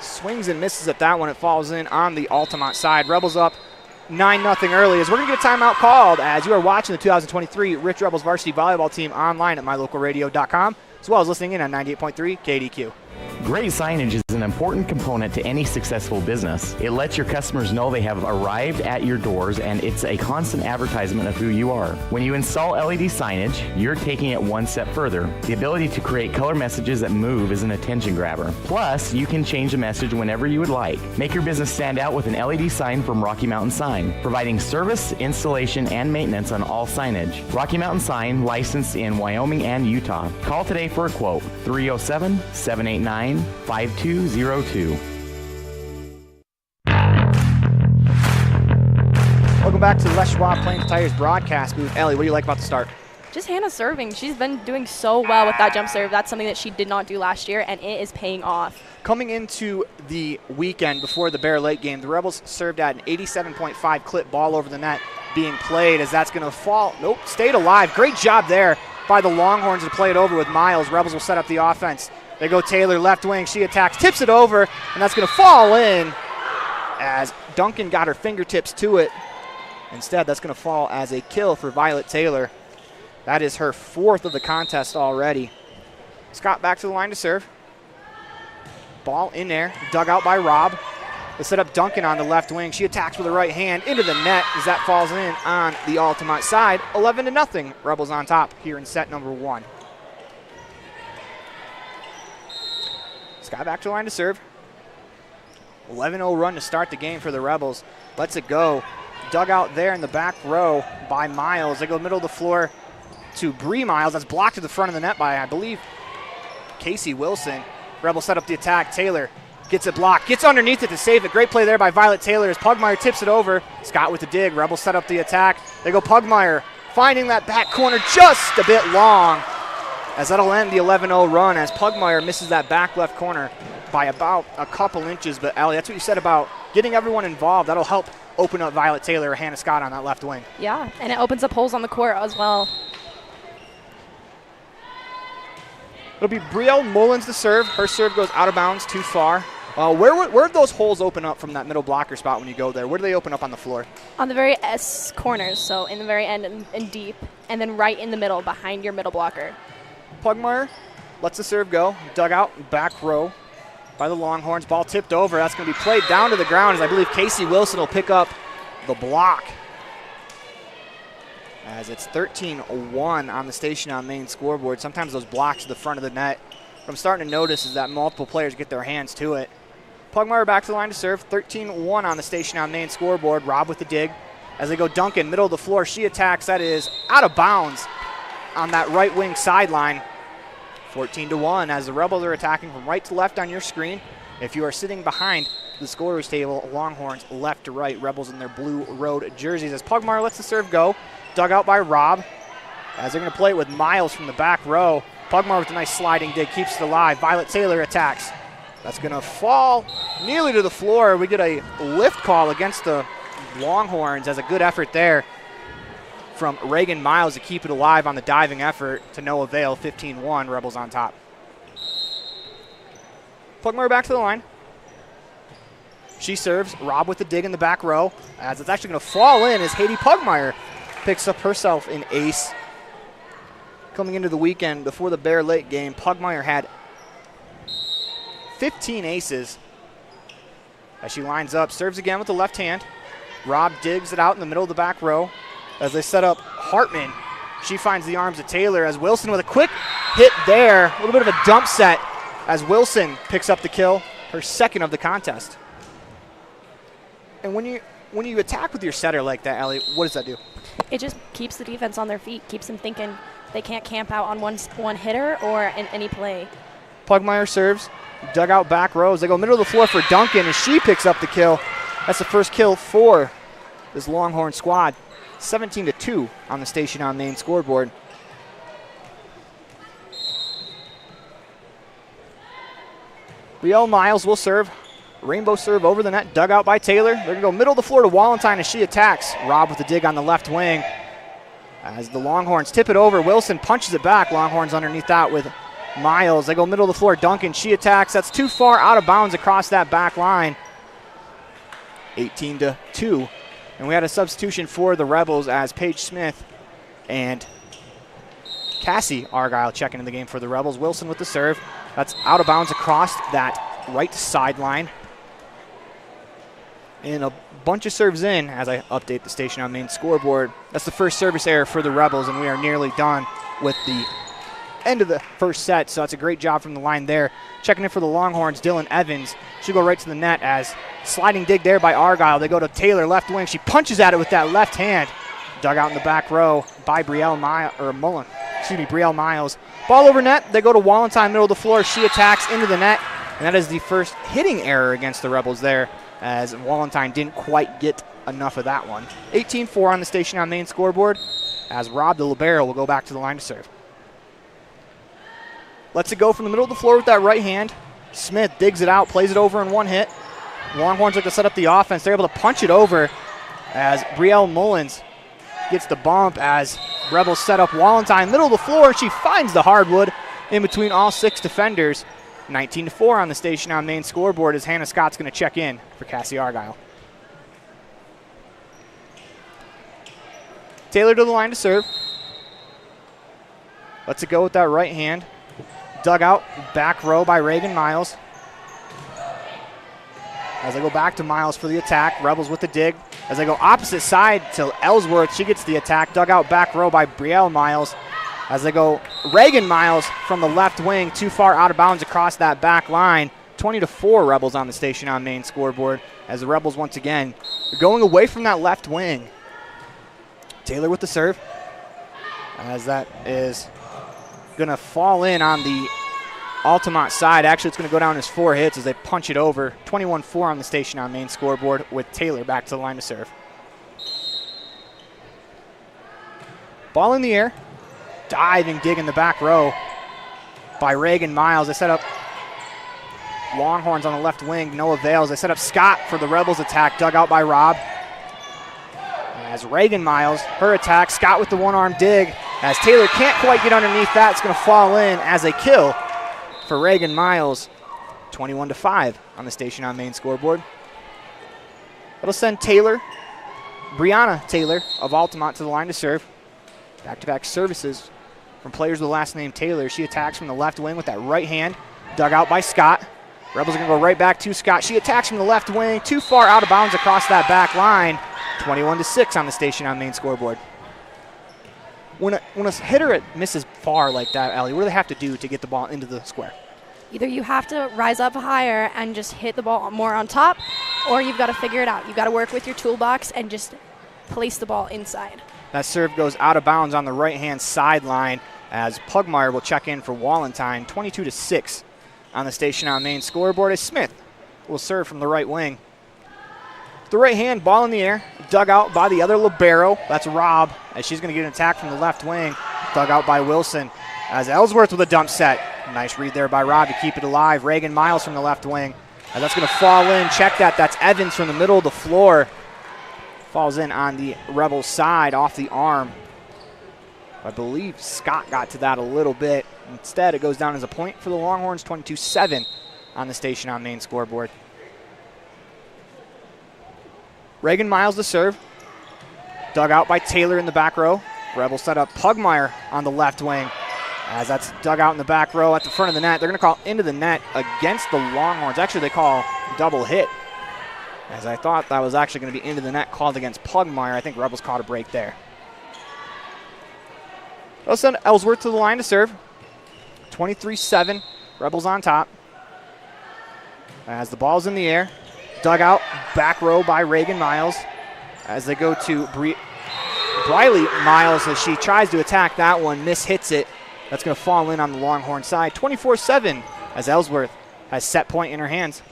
swings and misses at that one. It falls in on the Altamont side. Rebels up 9-0 early as we're going to get a timeout called as you are watching the 2023 Rich Rebels varsity volleyball team online at mylocalradio.com as well as listening in on 98.3 KDQ. Great signage is an important component to any successful business. It lets your customers know they have arrived at your doors, and it's a constant advertisement of who you are. When you install LED signage, you're taking it one step further. The ability to create color messages that move is an attention grabber. Plus, you can change the message whenever you would like. Make your business stand out with an LED sign from Rocky Mountain Sign, providing service, installation, and maintenance on all signage. Rocky Mountain Sign, licensed in Wyoming and Utah. Call today for a quote, 307-789-5202. Welcome back to the Les Schwab Plains Tires broadcast booth. Ellie, what do you like about the start? Just Hannah serving. She's been doing so well with that jump serve. That's something that she did not do last year, and it is paying off. Coming into the weekend before the Bear Lake game, the Rebels served at an 87.5 clip, ball over the net being played as that's going to fall. Nope, stayed alive. Great job there by the Longhorns to play it over with Miles. Rebels will set up the offense. They go Taylor left wing. She attacks, tips it over, and that's going to fall in as Duncan got her fingertips to it. Instead, that's going to fall as a kill for Violet Taylor. That is her 4th of the contest already. Scott back to the line to serve. Ball in there, dug out by Rob. They set up Duncan on the left wing. She attacks with the right hand into the net as that falls in on the Altamont side. 11-0. Rebels on top here in set number 1. Scott back to the line to serve. 11-0 run to start the game for the Rebels. Lets it go. Dug out there in the back row by Miles. They go middle of the floor to Bree Miles. That's blocked to the front of the net by, I believe, Casey Wilson. Rebels set up the attack. Taylor gets it blocked. Gets underneath it to save it. Great play there by Violet Taylor as Pugmire tips it over. Scott with the dig. Rebels set up the attack. They go Pugmire finding that back corner just a bit long. As that'll end the 11-0 run as Pugmire misses that back left corner by about a couple inches. But, Allie, that's what you said about getting everyone involved. That'll help open up Violet Taylor or Hannah Scott on that left wing. Yeah, and it opens up holes on the court as well. It'll be Brielle Mullins to serve. Her serve goes out of bounds too far. Where do those holes open up from that middle blocker spot when you go there? Where do they open up on the floor? On the very S corners, so in the very end and deep, and then right in the middle behind your middle blocker. Pugmire lets the serve go. Dug out back row by the Longhorns. Ball tipped over. That's going to be played down to the ground as I believe Casey Wilson will pick up the block. As it's 13-1 on the station on main scoreboard. Sometimes those blocks to the front of the net, what I'm starting to notice is that multiple players get their hands to it. Pugmire back to the line to serve. 13-1 on the station on main scoreboard. Rob with the dig. As they go Duncan, middle of the floor. She attacks. That is out of bounds on that right wing sideline. 14-1 as the Rebels are attacking from right to left on your screen. If you are sitting behind the scorer's table, Longhorns left to right, Rebels in their blue road jerseys. As Pugmire lets the serve go, dug out by Rob. As they're going to play it with Miles from the back row. Pugmire with a nice sliding dig, keeps it alive. Violet Taylor attacks. That's going to fall nearly to the floor. We get a lift call against the Longhorns as a good effort there from Reagan Miles to keep it alive on the diving effort to no avail. 15-1, Rebels on top. Pugmire back to the line. She serves. Rob with the dig in the back row. As it's actually going to fall in as Haiti Pugmire picks up herself an ace. Coming into the weekend before the Bear Lake game, Pugmire had 15 aces. As she lines up, serves again with the left hand. Rob digs it out in the middle of the back row. As they set up Hartman, she finds the arms of Taylor as Wilson with a quick hit there. A little bit of a dump set as Wilson picks up the kill, her second of the contest. And when you attack with your setter like that, Ellie, what does that do? It just keeps the defense on their feet, keeps them thinking they can't camp out on one hitter or in any play. Pugmire serves, dug out back rows. They go middle of the floor for Duncan, and she picks up the kill. That's the first kill for this Longhorn squad. 17-2 on the Station on Main scoreboard. Riel Miles will serve. Rainbow serve over the net, dug out by Taylor. They're going to go middle of the floor to Wallenstein as she attacks. Rob with the dig on the left wing. As the Longhorns tip it over, Wilson punches it back. Longhorns underneath that with Miles. They go middle of the floor, Duncan, she attacks. That's too far out of bounds across that back line. 18-2. And we had a substitution for the Rebels as Paige Smith and Cassie Argyle checking in the game for the Rebels. Wilson with the serve. That's out of bounds across that right sideline. And a bunch of serves in as I update the Station on Main scoreboard. That's the first service error for the Rebels, and we are nearly done with the end of the first set. So that's a great job from the line there. Checking in for the Longhorns, Dylan Evans. She'll go right to the net as sliding dig there by Argyle. They go to Taylor, left wing. She punches at it with that left hand. Dug out in the back row by Brielle Miles. Ball over net. They go to Wallenstein, middle of the floor. She attacks into the net. And that is the first hitting error against the Rebels there, as Wallenstein didn't quite get enough of that one. 18-4 on the Station on Main scoreboard, as Rob the libero will go back to the line to serve. Lets it go from the middle of the floor with that right hand. Smith digs it out, plays it over in one hit. Longhorns like to set up the offense. They're able to punch it over as Brielle Mullins gets the bump as Rebels set up Wallenstein, middle of the floor. She finds the hardwood in between all six defenders. 19-4 on the Station on Main scoreboard as Hannah Scott's going to check in for Cassie Argyle. Taylor to the line to serve. Lets it go with that right hand. Dug out back row by Reagan Miles. As they go back to Miles for the attack, Rebels with the dig. As they go opposite side to Ellsworth, she gets the attack. Dug out back row by Brielle Miles. As they go, Reagan Miles from the left wing, too far out of bounds across that back line. 20-4 Rebels on the Station on Main scoreboard as the Rebels once again are going away from that left wing. Taylor with the serve, as that is going to fall in on the Altamont side. Actually, it's going to go down as 4 hits as they punch it over. 21-4 on the Station on Main scoreboard with Taylor back to the line to serve. Ball in the air. Diving dig in the back row by Reagan Miles. They set up Longhorns on the left wing, no avails. They set up Scott for the Rebels attack, dug out by Rob. As Reagan Miles, her attack, Scott with the one-arm dig. As Taylor can't quite get underneath that, it's going to fall in as a kill for Reagan Miles. 21-5 on the Station on Main scoreboard. That'll send Brianna Taylor of Altamont to the line to serve. Back-to-back services from players with the last name Taylor. She attacks from the left wing with that right hand. Dug out by Scott. Rebels are going to go right back to Scott. She attacks from the left wing. Too far out of bounds across that back line. 21-6 on the Station on Main scoreboard. When a hitter misses far like that, Allie, what do they have to do to get the ball into the square? Either you have to rise up higher and just hit the ball more on top, or you've got to figure it out. You've got to work with your toolbox and just place the ball inside. That serve goes out of bounds on the right-hand sideline as Pugmire will check in for Wallenstein. 22-6 on the Station on Main scoreboard as Smith will serve from the right wing. The right hand, ball in the air, dug out by the other libero. That's Rob, as she's going to get an attack from the left wing. Dug out by Wilson as Ellsworth with a dump set. Nice read there by Rob to keep it alive. Reagan Miles from the left wing. And that's going to fall in. Check that. That's Evans from the middle of the floor. Falls in on the Rebels side off the arm I believe Scott got to that a little bit. Instead, it goes down as a point for the Longhorns, 22-7 on the Station on Main scoreboard. Reagan Miles to serve. Dug out by Taylor in the back row. Rebels set up Pugmire on the left wing. As that's dug out in the back row at the front of the net. They're going to call into the net against the Longhorns. Actually, they call double hit. As I thought that was actually going to be into the net called against Pugmire. I think Rebels caught a break there. They'll send Ellsworth to the line to serve. 23-7. Rebels on top. As the ball's in the air. Dug out back row by Reagan Miles. As they go to Briley Miles as she tries to attack that one. Hits it. That's going to fall in on the Longhorn side. 24-7 as Ellsworth has set point in her hands.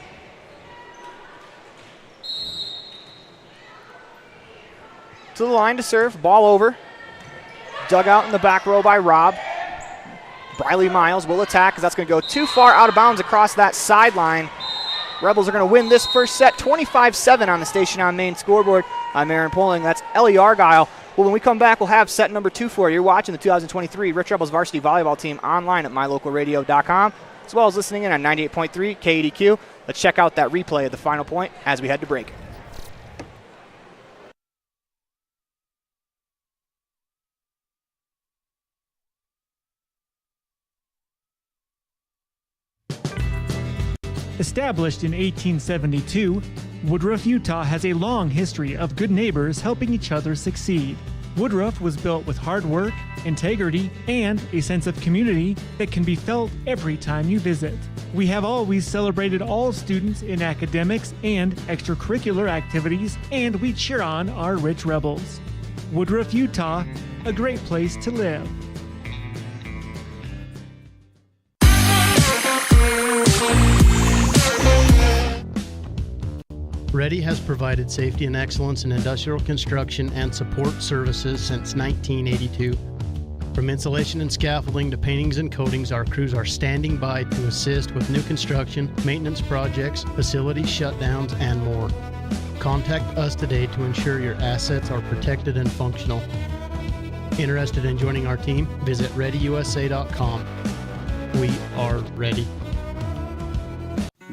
To the line to serve. Ball over. Dug out in the back row by Rob. Briley Miles will attack because that's going to go too far out of bounds across that sideline. Rebels are going to win this first set 25-7 on the Station on Main scoreboard. I'm Aaron Poling. That's Ellie Argyle. Well, when we come back, we'll have set number 2 for you. You're watching the 2023 Rich Rebels varsity volleyball team online at mylocalradio.com, as well as listening in on 98.3 KADQ. Let's check out that replay of the final point as we head to break. Established in 1872, Woodruff, Utah has a long history of good neighbors helping each other succeed. Woodruff was built with hard work, integrity, and a sense of community that can be felt every time you visit. We have always celebrated all students in academics and extracurricular activities, and we cheer on our rich rebels. Woodruff, Utah, a great place to live. Ready has provided safety and excellence in industrial construction and support services since 1982. From insulation and scaffolding to paintings and coatings, our crews are standing by to assist with new construction, maintenance projects, facility shutdowns, and more. Contact us today to ensure your assets are protected and functional. Interested in joining our team? Visit ReadyUSA.com. We are ready.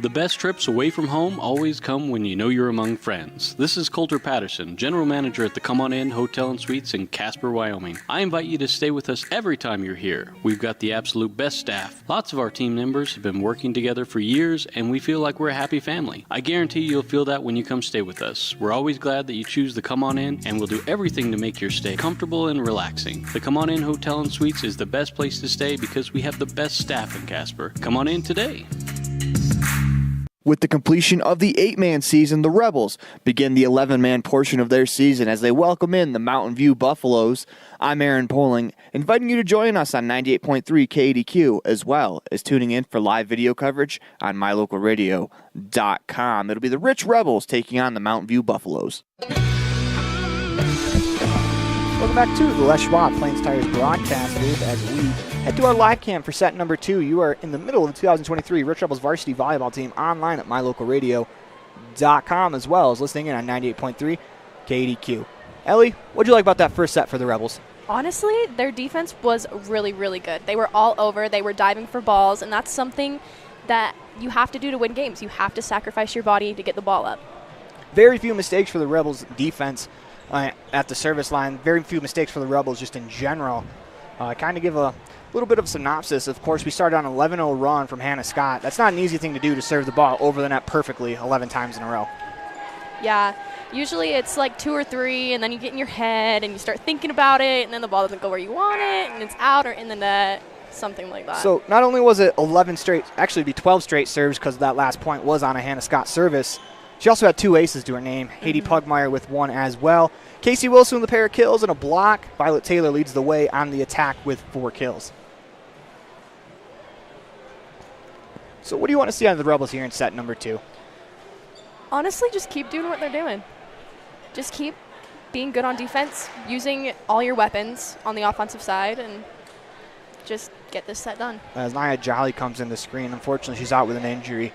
The best trips away from home always come when you know you're among friends. This is Coulter Patterson, General Manager at the Come On In Hotel and Suites in Casper, Wyoming. I invite you to stay with us every time you're here. We've got the absolute best staff. Lots of our team members have been working together for years, and we feel like we're a happy family. I guarantee you'll feel that when you come stay with us. We're always glad that you choose the Come On In, and we'll do everything to make your stay comfortable and relaxing. The Come On In Hotel and Suites is the best place to stay because we have the best staff in Casper. Come on in today. With the completion of the 8-man season, the Rebels begin the 11-man portion of their season as they welcome in the Mountain View Buffaloes. I'm Aaron Poling, inviting you to join us on 98.3 KADQ, as well as tuning in for live video coverage on mylocalradio.com. It'll be the Rich Rebels taking on the Mountain View Buffaloes. Welcome back to the Les Schwab Plains Tires broadcast booth as we head to our live cam for set number 2. You are in the middle of the 2023 Rich Rebels varsity volleyball team online at mylocalradio.com, as well as listening in on 98.3 KADQ. Ellie, what'd you like about that first set for the Rebels? Honestly, their defense was really, really good. They were all over. They were diving for balls, and that's something that you have to do to win games. You have to sacrifice your body to get the ball up. Very few mistakes for the Rebels defense at the service line. Very few mistakes for the Rebels just in general. Kind of give a little bit of a synopsis. Of course, we started on an 11-0 run from Hannah Scott. That's not an easy thing to do, to serve the ball over the net perfectly 11 times in a row. Yeah, usually it's like 2 or 3, and then you get in your head and you start thinking about it, and then the ball doesn't go where you want it, and it's out or in the net, something like that. So not only was it 11 straight, actually it'd be 12 straight serves because that last point was on a Hannah Scott service. She also had 2 aces to her name. Haiti Pugmire with 1 as well. Casey Wilson with a pair of kills and a block. Violet Taylor leads the way on the attack with 4 kills. So what do you want to see out of the Rebels here in set number 2? Honestly, just keep doing what they're doing. Just keep being good on defense, using all your weapons on the offensive side, and just get this set done. As Nia Jolly comes in the screen, unfortunately she's out with an injury.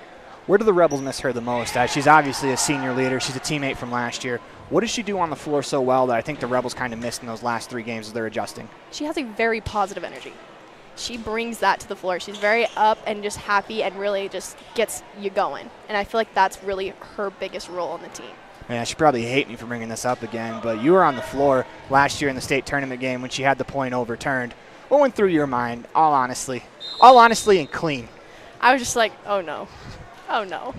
Where do the Rebels miss her the most? She's obviously a senior leader. She's a teammate from last year. What does she do on the floor so well that I think the Rebels kind of missed in those last 3 games as they're adjusting? She has a very positive energy. She brings that to the floor. She's very up and just happy and really just gets you going. And I feel like that's really her biggest role on the team. Yeah, she probably hate me for bringing this up again, but you were on the floor last year in the state tournament game when she had the point overturned. What went through your mind, all honestly and clean? I was just like, oh no. Oh no.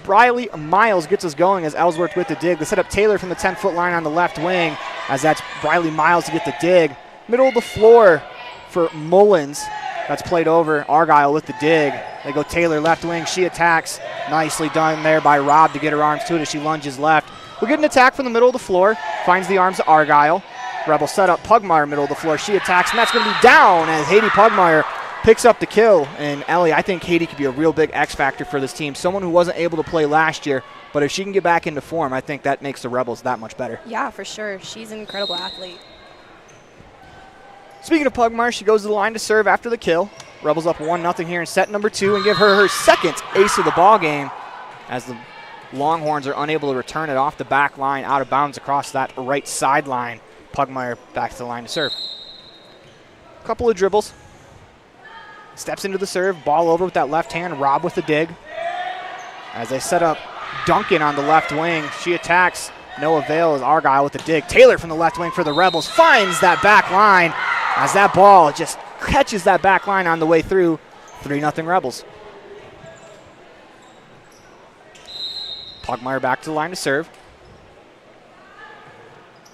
Briley Miles gets us going as Ellsworth with the dig. They set up Taylor from the 10-foot line on the left wing as that's Briley Miles to get the dig. Middle of the floor for Mullins. That's played over. Argyle with the dig. They go Taylor left wing. She attacks. Nicely done there by Robb to get her arms to it as she lunges left. We'll get an attack from the middle of the floor. Finds the arms of Argyle. Rebel set up Pugmire middle of the floor. She attacks, and that's going to be down as Haiti Pugmire picks up the kill. And Ellie, I think Haiti could be a real big X factor for this team. Someone who wasn't able to play last year, but if she can get back into form, I think that makes the Rebels that much better. Yeah, for sure. She's an incredible athlete. Speaking of Pugmire, she goes to the line to serve after the kill. Rebels up 1-0 here in set number 2 and give her second ace of the ball game as the Longhorns are unable to return it off the back line out of bounds across that right sideline. Pugmire back to the line to serve. Couple of dribbles. Steps into the serve, ball over with that left hand, Robb with the dig. As they set up Duncan on the left wing, she attacks, no avail as Argyle with the dig. Taylor from the left wing for the Rebels finds that back line as that ball just catches that back line on the way through. 3-0 Rebels. Pugmire back to the line to serve.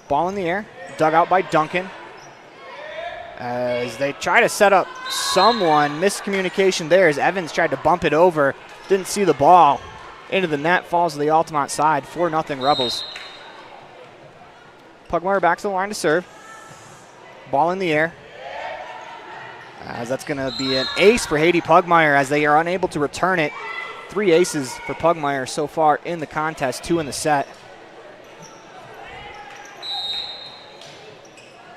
Ball in the air, dug out by Duncan. As they try to set up someone, miscommunication there as Evans tried to bump it over, didn't see the ball. Into the net, falls to the Altamont side, 4-0 Rebels. Pugmire back to the line to serve. Ball in the air. As that's going to be an ace for Haiti Pugmire as they are unable to return it. 3 aces for Pugmire so far in the contest, 2 in the set.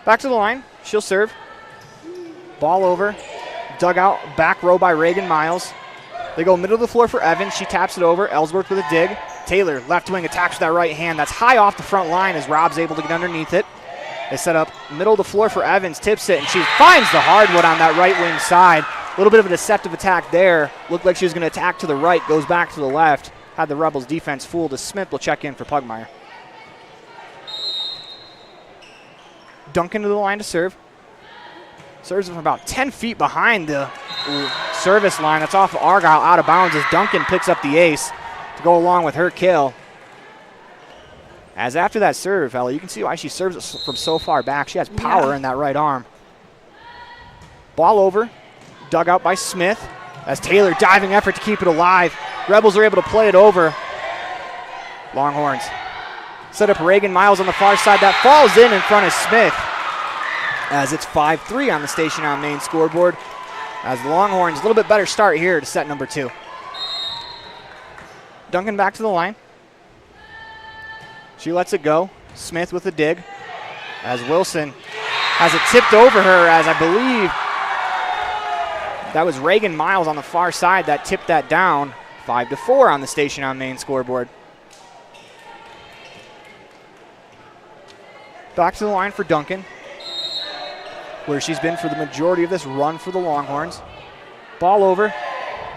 Back to the line, she'll serve. Ball over, dug out, back row by Reagan Miles. They go middle of the floor for Evans. She taps it over. Ellsworth with a dig. Taylor, left wing, attacks with that right hand. That's high off the front line as Robb's able to get underneath it. They set up middle of the floor for Evans, tips it, and she finds the hardwood on that right wing side. A little bit of a deceptive attack there. Looked like she was going to attack to the right, goes back to the left. Had the Rebels defense fooled as Smith will check in for Pugmire. Duncan to the line to serve. Serves from about 10 feet behind the service line. That's off of Argyle, out of bounds as Duncan picks up the ace to go along with her kill. As after that serve, Ellie, you can see why she serves it from so far back. She has power in that right arm. Ball over, dug out by Smith. As Taylor diving effort to keep it alive. Rebels are able to play it over. Longhorns set up Reagan Miles on the far side. That falls in front of Smith. As it's 5-3 on the Station on Main scoreboard. As the Longhorns, a little bit better start here to set number 2. Duncan back to the line. She lets it go. Smith with a dig. As Wilson has it tipped over her, as I believe that was Reagan Miles on the far side that tipped that down. 5-4 on the Station on Main scoreboard. Back to the line for Duncan, where she's been for the majority of this run for the Longhorns. Ball over,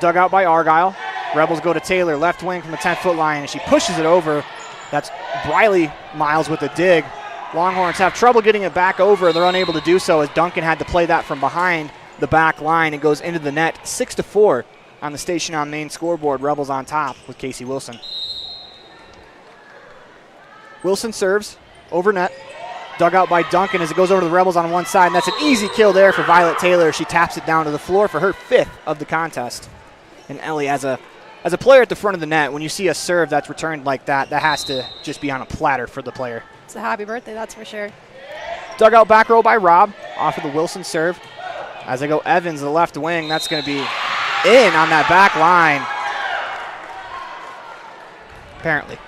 dug out by Argyle. Rebels go to Taylor, left wing from the 10-foot line, and she pushes it over. That's Briley Miles with a dig. Longhorns have trouble getting it back over. They're unable to do so as Duncan had to play that from behind the back line and goes into the net. 6-4 on the Station on Main scoreboard. Rebels on top with Casey Wilson. Wilson serves over net. Dug out by Duncan as it goes over to the Rebels on one side, and that's an easy kill there for Violet Taylor. She taps it down to the floor for her 5th of the contest. And Ellie, as a player at the front of the net, when you see a serve that's returned like that, that has to just be on a platter for the player. It's a happy birthday, that's for sure. Dug out back row by Robb, off of the Wilson serve. As they go Evans, the left wing, that's going to be in on that back line. Apparently.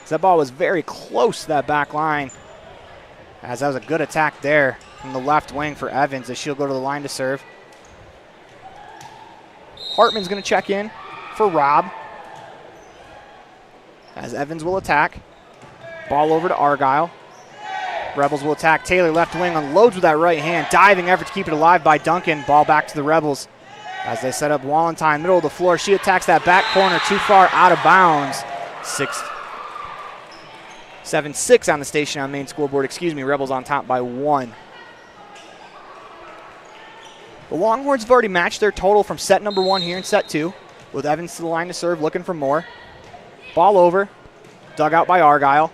So that ball was very close to that back line. As that was a good attack there from the left wing for Evans as she'll go to the line to serve. Hartman's going to check in for Robb. As Evans will attack. Ball over to Argyle. Rebels will attack Taylor, left wing, unloads with that right hand. Diving effort to keep it alive by Duncan. Ball back to the Rebels as they set up Wallentyne, middle of the floor. She attacks that back corner, too far out of bounds. 7-6 on the station on main scoreboard. Rebels on top by 1. The Longhorns have already matched their total from set number 1 here in set 2, with Evans to the line to serve, looking for more. Ball over, dug out by Argyle.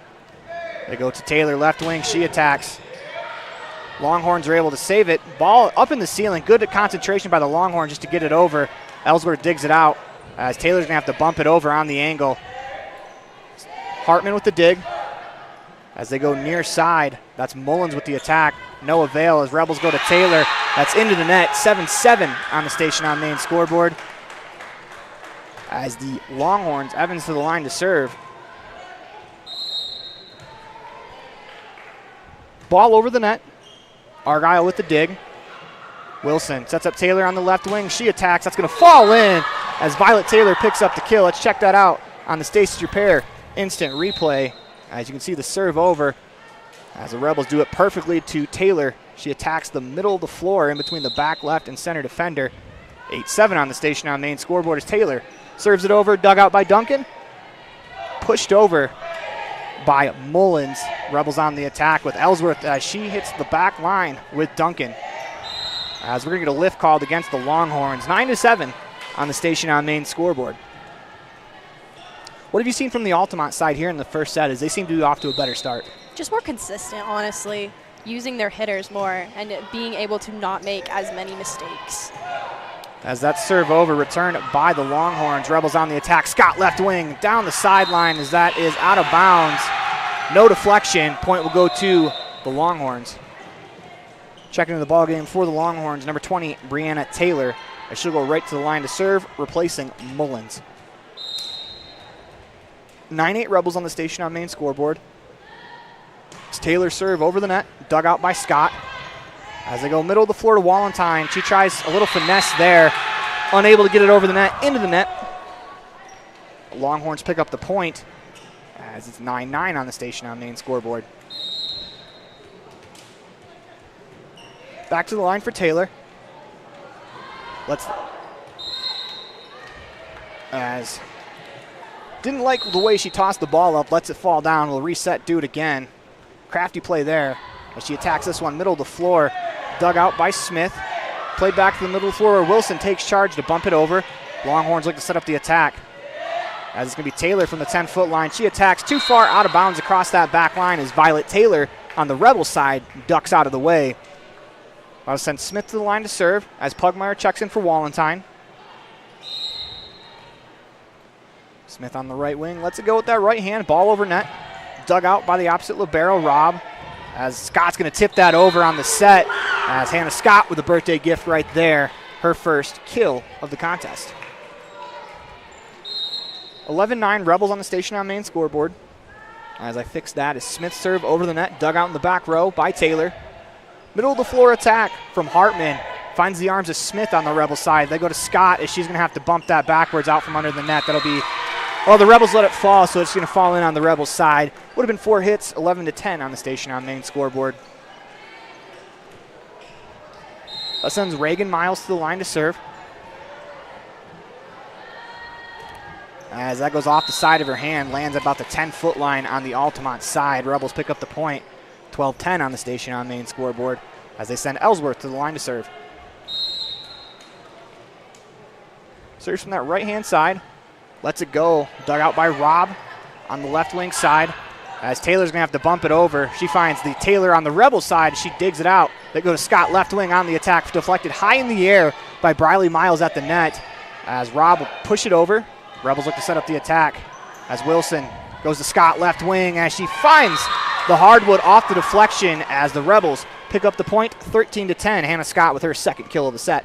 They go to Taylor, left wing. She attacks. Longhorns are able to save it. Ball up in the ceiling. Good concentration by the Longhorns just to get it over. Ellsworth digs it out as Taylor's going to have to bump it over on the angle. Hartman with the dig as they go near side. That's Mullins with the attack. No avail as Rebels go to Taylor. That's into the net. 7-7 on the station on main scoreboard. As the Longhorns, Evans to the line to serve. Ball over the net. Argyle with the dig. Wilson sets up Taylor on the left wing. She attacks. That's going to fall in as Violet Taylor picks up the kill. Let's check that out on the Stacey's Repair instant replay. As you can see, the serve over as the Rebels do it perfectly to Taylor. She attacks the middle of the floor in between the back left and center defender. 8-7 on the station on main scoreboard as Taylor serves it over, dug out by Duncan. Pushed over by Mullins. Rebels on the attack with Ellsworth as she hits the back line with Duncan. As we're going to get a lift called against the Longhorns. 9-7 on the station on main scoreboard. What have you seen from the Altamont side here in the first set as they seem to be off to a better start? Just more consistent, honestly. Using their hitters more and being able to not make as many mistakes. As that serve over returned by the Longhorns. Rebels on the attack. Scott left wing down the sideline as that is out of bounds. No deflection. Point will go to the Longhorns. Checking into the ball game for the Longhorns, number 20, Brianna Taylor. As she'll go right to the line to serve, replacing Mullins. 9-8 Rebels on the station on main scoreboard. It's Taylor's serve over the net, dug out by Scott. As they go middle of the floor to Wallentyne, she tries a little finesse there, unable to get it over the net, into the net. The Longhorns pick up the point as it's 9-9 on the station on main scoreboard. Back to the line for Taylor. Didn't like the way she tossed the ball up, lets it fall down, will reset, do it again. Crafty play there as she attacks this one middle of the floor. Dug out by Smith. Played back to the middle of the floor where Wilson takes charge to bump it over. Longhorns look to set up the attack. As it's going to be Taylor from the 10-foot line. She attacks too far out of bounds across that back line as Violet Taylor on the Rebel side ducks out of the way. I'll send Smith to the line to serve as Pugmire checks in for Wallentyne. Smith on the right wing. Lets it go with that right hand. Ball over net. Dug out by the opposite libero, Robb. As Scott's going to tip that over on the set. As Hannah Scott with a birthday gift right there. Her first kill of the contest. 11-9 Rebels on the station on main scoreboard. As I fix that is Smith serve over the net. Dug out in the back row by Taylor. Middle of the floor attack from Hartman. Finds the arms of Smith on the Rebel side. They go to Scott as she's going to have to bump that backwards out from under the net. That'll be, the Rebels let it fall, so it's going to fall in on the Rebel side. Would have been 4 hits, 11-10 on the station on main scoreboard. That sends Reagan Miles to the line to serve. As that goes off the side of her hand, lands about the 10-foot line on the Altamont side. Rebels pick up the point. 12-10 on the station on main scoreboard as they send Ellsworth to the line to serve. Serves from that right-hand side. Lets it go. Dug out by Robb on the left wing side. As Taylor's going to have to bump it over. She finds the Taylor on the Rebel side. She digs it out. They go to Scott left wing on the attack. Deflected high in the air by Briley Miles at the net. As Robb will push it over. Rebels look to set up the attack. As Wilson goes to Scott left wing as she finds the hardwood off the deflection as the Rebels pick up the point 13-10. Hannah Scott with her second kill of the set.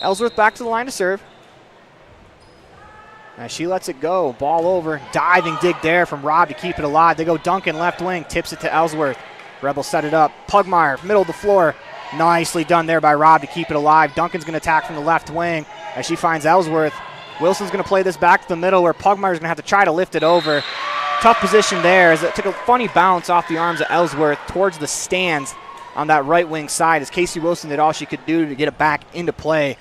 Ellsworth back to the line to serve. As she lets it go. Ball over. Diving dig there from Robb to keep it alive. They go Duncan left wing. Tips it to Ellsworth. Rebels set it up. Pugmire, middle of the floor. Nicely done there by Rob to keep it alive. Duncan's going to attack from the left wing as she finds Ellsworth. Wilson's going to play this back to the middle where Pugmire's going to have to try to lift it over. Tough position there as it took a funny bounce off the arms of Ellsworth towards the stands on that right wing side as Casey Wilson did all she could do to get it back into play.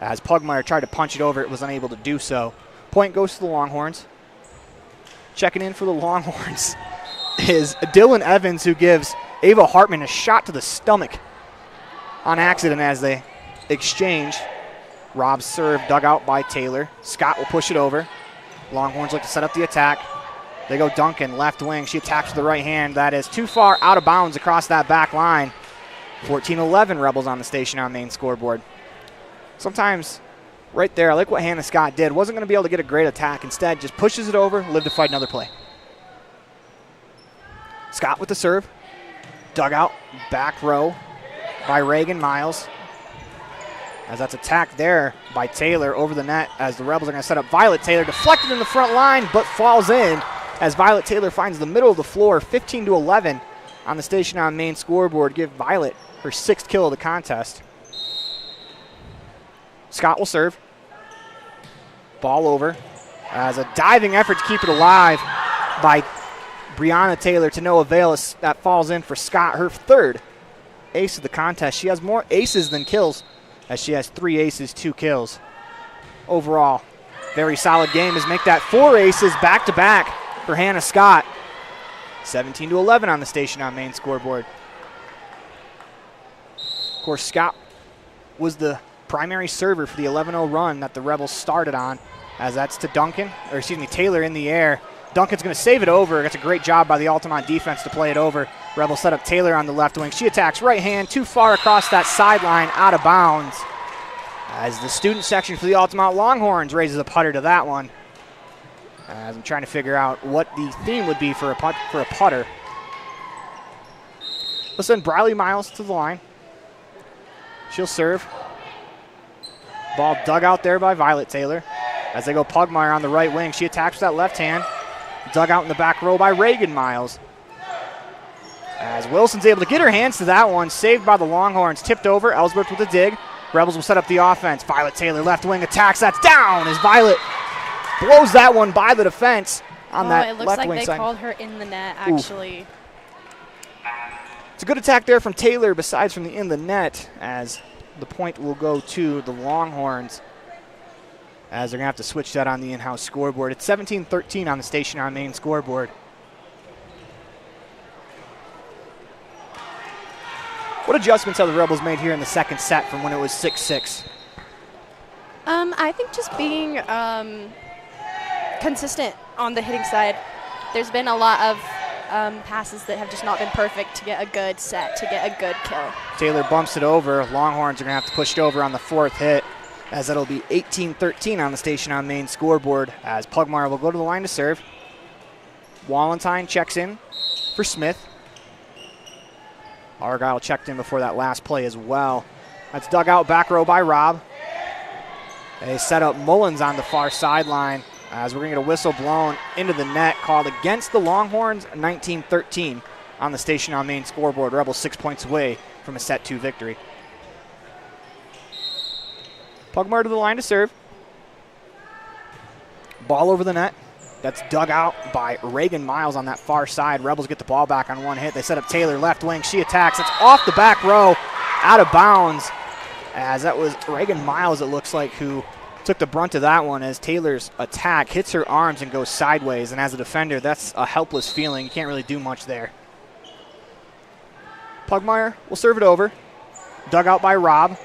As Pugmire tried to punch it over, it was unable to do so. Point goes to the Longhorns. Checking in for the Longhorns is Dylan Evans, who gives Ava Hartman a shot to the stomach on accident as they exchange. Rob's serve dug out by Taylor. Scott will push it over. Longhorns look to set up the attack. They go Duncan, left wing. She attacks with the right hand. That is too far out of bounds across that back line. 14-11 Rebels on the station on main scoreboard. Sometimes right there, I like what Hannah Scott did. Wasn't going to be able to get a great attack. Instead, just pushes it over, live to fight another play. Scott with the serve. Dug out, back row by Reagan Miles. As that's attacked there by Taylor over the net as the Rebels are going to set up Violet Taylor. Deflected in the front line, but falls in as Violet Taylor finds the middle of the floor. 15-11 on the station on main scoreboard. Give Violet her 6th kill of the contest. Scott will serve. Ball over as a diving effort to keep it alive by Brianna Taylor to no avail as that falls in for Scott, her 3rd ace of the contest. She has more aces than kills as she has 3 aces, 2 kills. Overall, very solid game as make that 4 aces back-to-back for Hannah Scott. 17-11 on the station on main scoreboard. Of course, Scott was the primary server for the 11-0 run that the Rebels started on, as that's to Taylor in the air. Duncan's going to save it over. That's a great job by the Altamont defense to play it over. Rebels set up Taylor on the left wing. She attacks right hand, too far across that sideline, out of bounds. As the student section for the Altamont Longhorns raises a putter to that one. As I'm trying to figure out what the theme would be for a putter. Let's send Briley Miles to the line. She'll serve. Ball dug out there by Violet Taylor. As they go Pugmire on the right wing. She attacks with that left hand. Dug out in the back row by Reagan Miles. As Wilson's able to get her hands to that one. Saved by the Longhorns. Tipped over. Ellsworth with a dig. Rebels will set up the offense. Violet Taylor left wing attacks. That's down as Violet blows that one by the defense on that left wing side. It looks like they called her in the net, actually. Ooh. It's a good attack there from Taylor besides from the in the net, as the point will go to the Longhorns, as they're going to have to switch that on the in-house scoreboard. It's 17-13 on the station on main scoreboard. What adjustments have the Rebels made here in the second set from when it was 6-6? I think just being consistent on the hitting side. There's been a lot of passes that have just not been perfect to get a good set, to get a good kill. Taylor bumps it over. Longhorns are going to have to push it over on the 4th hit, as that'll be 18-13 on the station on main scoreboard, as Pugmire will go to the line to serve. Wallenstein checks in for Smith. Argyle checked in before that last play as well. That's dug out back row by Rob. They set up Mullins on the far sideline, as we're going to get a whistle blown into the net called against the Longhorns. 19-13 on the station on main scoreboard. Rebels 6 points away from a set 2 victory. Pugmire to the line to serve. Ball over the net. That's dug out by Reagan Miles on that far side. Rebels get the ball back on one hit. They set up Taylor left wing. She attacks. It's off the back row, out of bounds, as that was Reagan Miles, it looks like, who took the brunt of that one, as Taylor's attack hits her arms and goes sideways. And as a defender, that's a helpless feeling. You can't really do much there. Pugmire will serve it over. Dug out by Rob.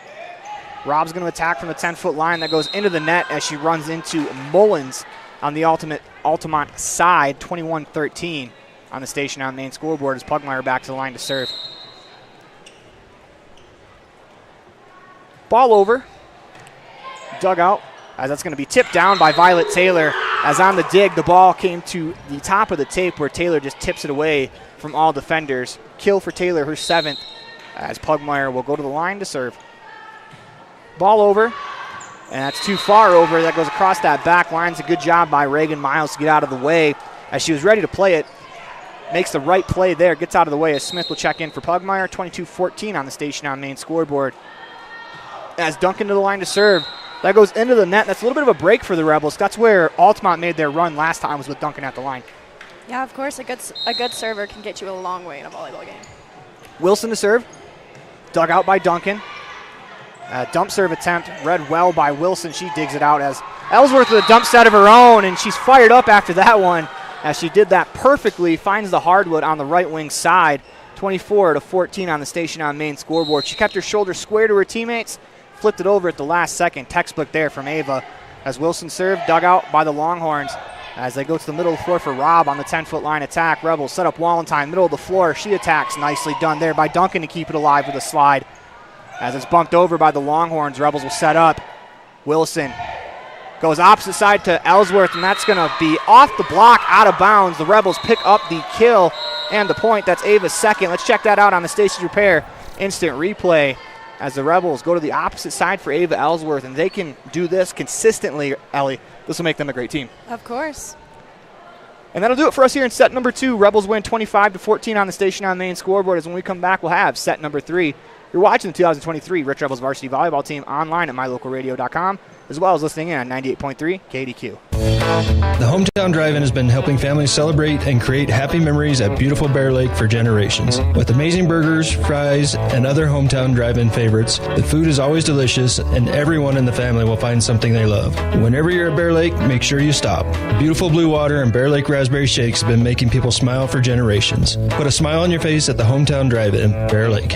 Rob's going to attack from the 10-foot line. That goes into the net as she runs into Mullins on the Altamont side. 21-13 on the station on main scoreboard as Pugmire back to the line to serve. Ball over. Dug out, as that's going to be tipped down by Violet Taylor, as on the dig the ball came to the top of the tape where Taylor just tips it away from all defenders. Kill for Taylor, her 7th, as Pugmire will go to the line to serve. Ball over, and that's too far over. That goes across that back line. It's a good job by Reagan Miles to get out of the way as she was ready to play it. makes the right play there, gets out of the way as Smith will check in for Pugmire. 22-14 on the station on main scoreboard. As Duncan to the line to serve. That goes into the net. That's a little bit of a break for the Rebels. That's where Altamont made their run last time, was with Duncan at the line. Yeah, of course, a good server can get you a long way in a volleyball game. Wilson to serve. Dug out by Duncan. Dump serve attempt read well by Wilson. She digs it out as Ellsworth with a dump set of her own, and she's fired up after that one as she did that perfectly. Finds the hardwood on the right wing side. 24-14 on the station on main scoreboard. She kept her shoulder square to her teammates, flipped it over at the last second. Textbook there from Ava as Wilson served, dug out by the Longhorns as they go to the middle of the floor for Robb on the 10-foot line attack. Rebels set up Wallentyne, middle of the floor. She attacks, nicely done there by Duncan to keep it alive with a slide. As it's bumped over by the Longhorns, Rebels will set up. Wilson goes opposite side to Ellsworth, and that's going to be off the block, out of bounds. The Rebels pick up the kill and the point. That's Ava's second. Let's check that out on the Stacy's Repair instant replay as the Rebels go to the opposite side for Ava Ellsworth, and they can do this consistently, Ellie. This will make them a great team. Of course. And that'll do it for us here in set number 2. Rebels win 25-14 on the station on main scoreboard. As when we come back, we'll have set number 3. You're watching the 2023 Rich Rebels varsity volleyball team online at mylocalradio.com, as well as listening in on 98.3 KDQ. The Hometown Drive-In has been helping families celebrate and create happy memories at beautiful Bear Lake for generations. With amazing burgers, fries, and other Hometown Drive-In favorites, the food is always delicious, and everyone in the family will find something they love. Whenever you're at Bear Lake, make sure you stop. Beautiful blue water and Bear Lake raspberry shakes have been making people smile for generations. Put a smile on your face at the Hometown Drive-In, Bear Lake.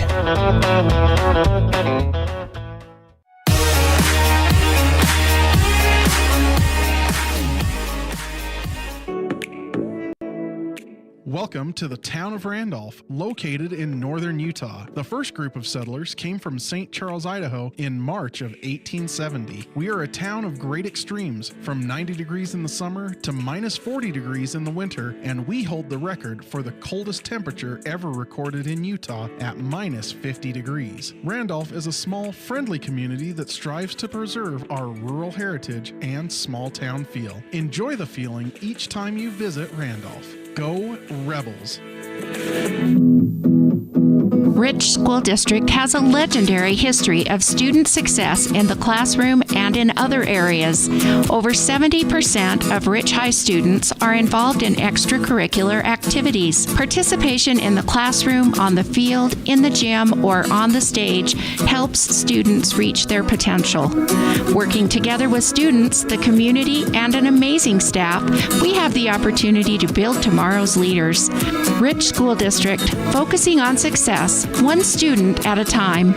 Welcome to the town of Randolph, located in northern Utah. The first group of settlers came from St. Charles, Idaho in March of 1870. We are a town of great extremes, from 90 degrees in the summer to minus 40 degrees in the winter, and we hold the record for the coldest temperature ever recorded in Utah at minus 50 degrees. Randolph is a small, friendly community that strives to preserve our rural heritage and small town feel. Enjoy the feeling each time you visit Randolph. Go Rebels! Rich School District has a legendary history of student success in the classroom and in other areas. Over 70% of Rich High students are involved in extracurricular activities. Participation in the classroom, on the field, in the gym, or on the stage helps students reach their potential. Working together with students, the community, and an amazing staff, we have the opportunity to build tomorrow's leaders. Rich School District, focusing on success, one student at a time.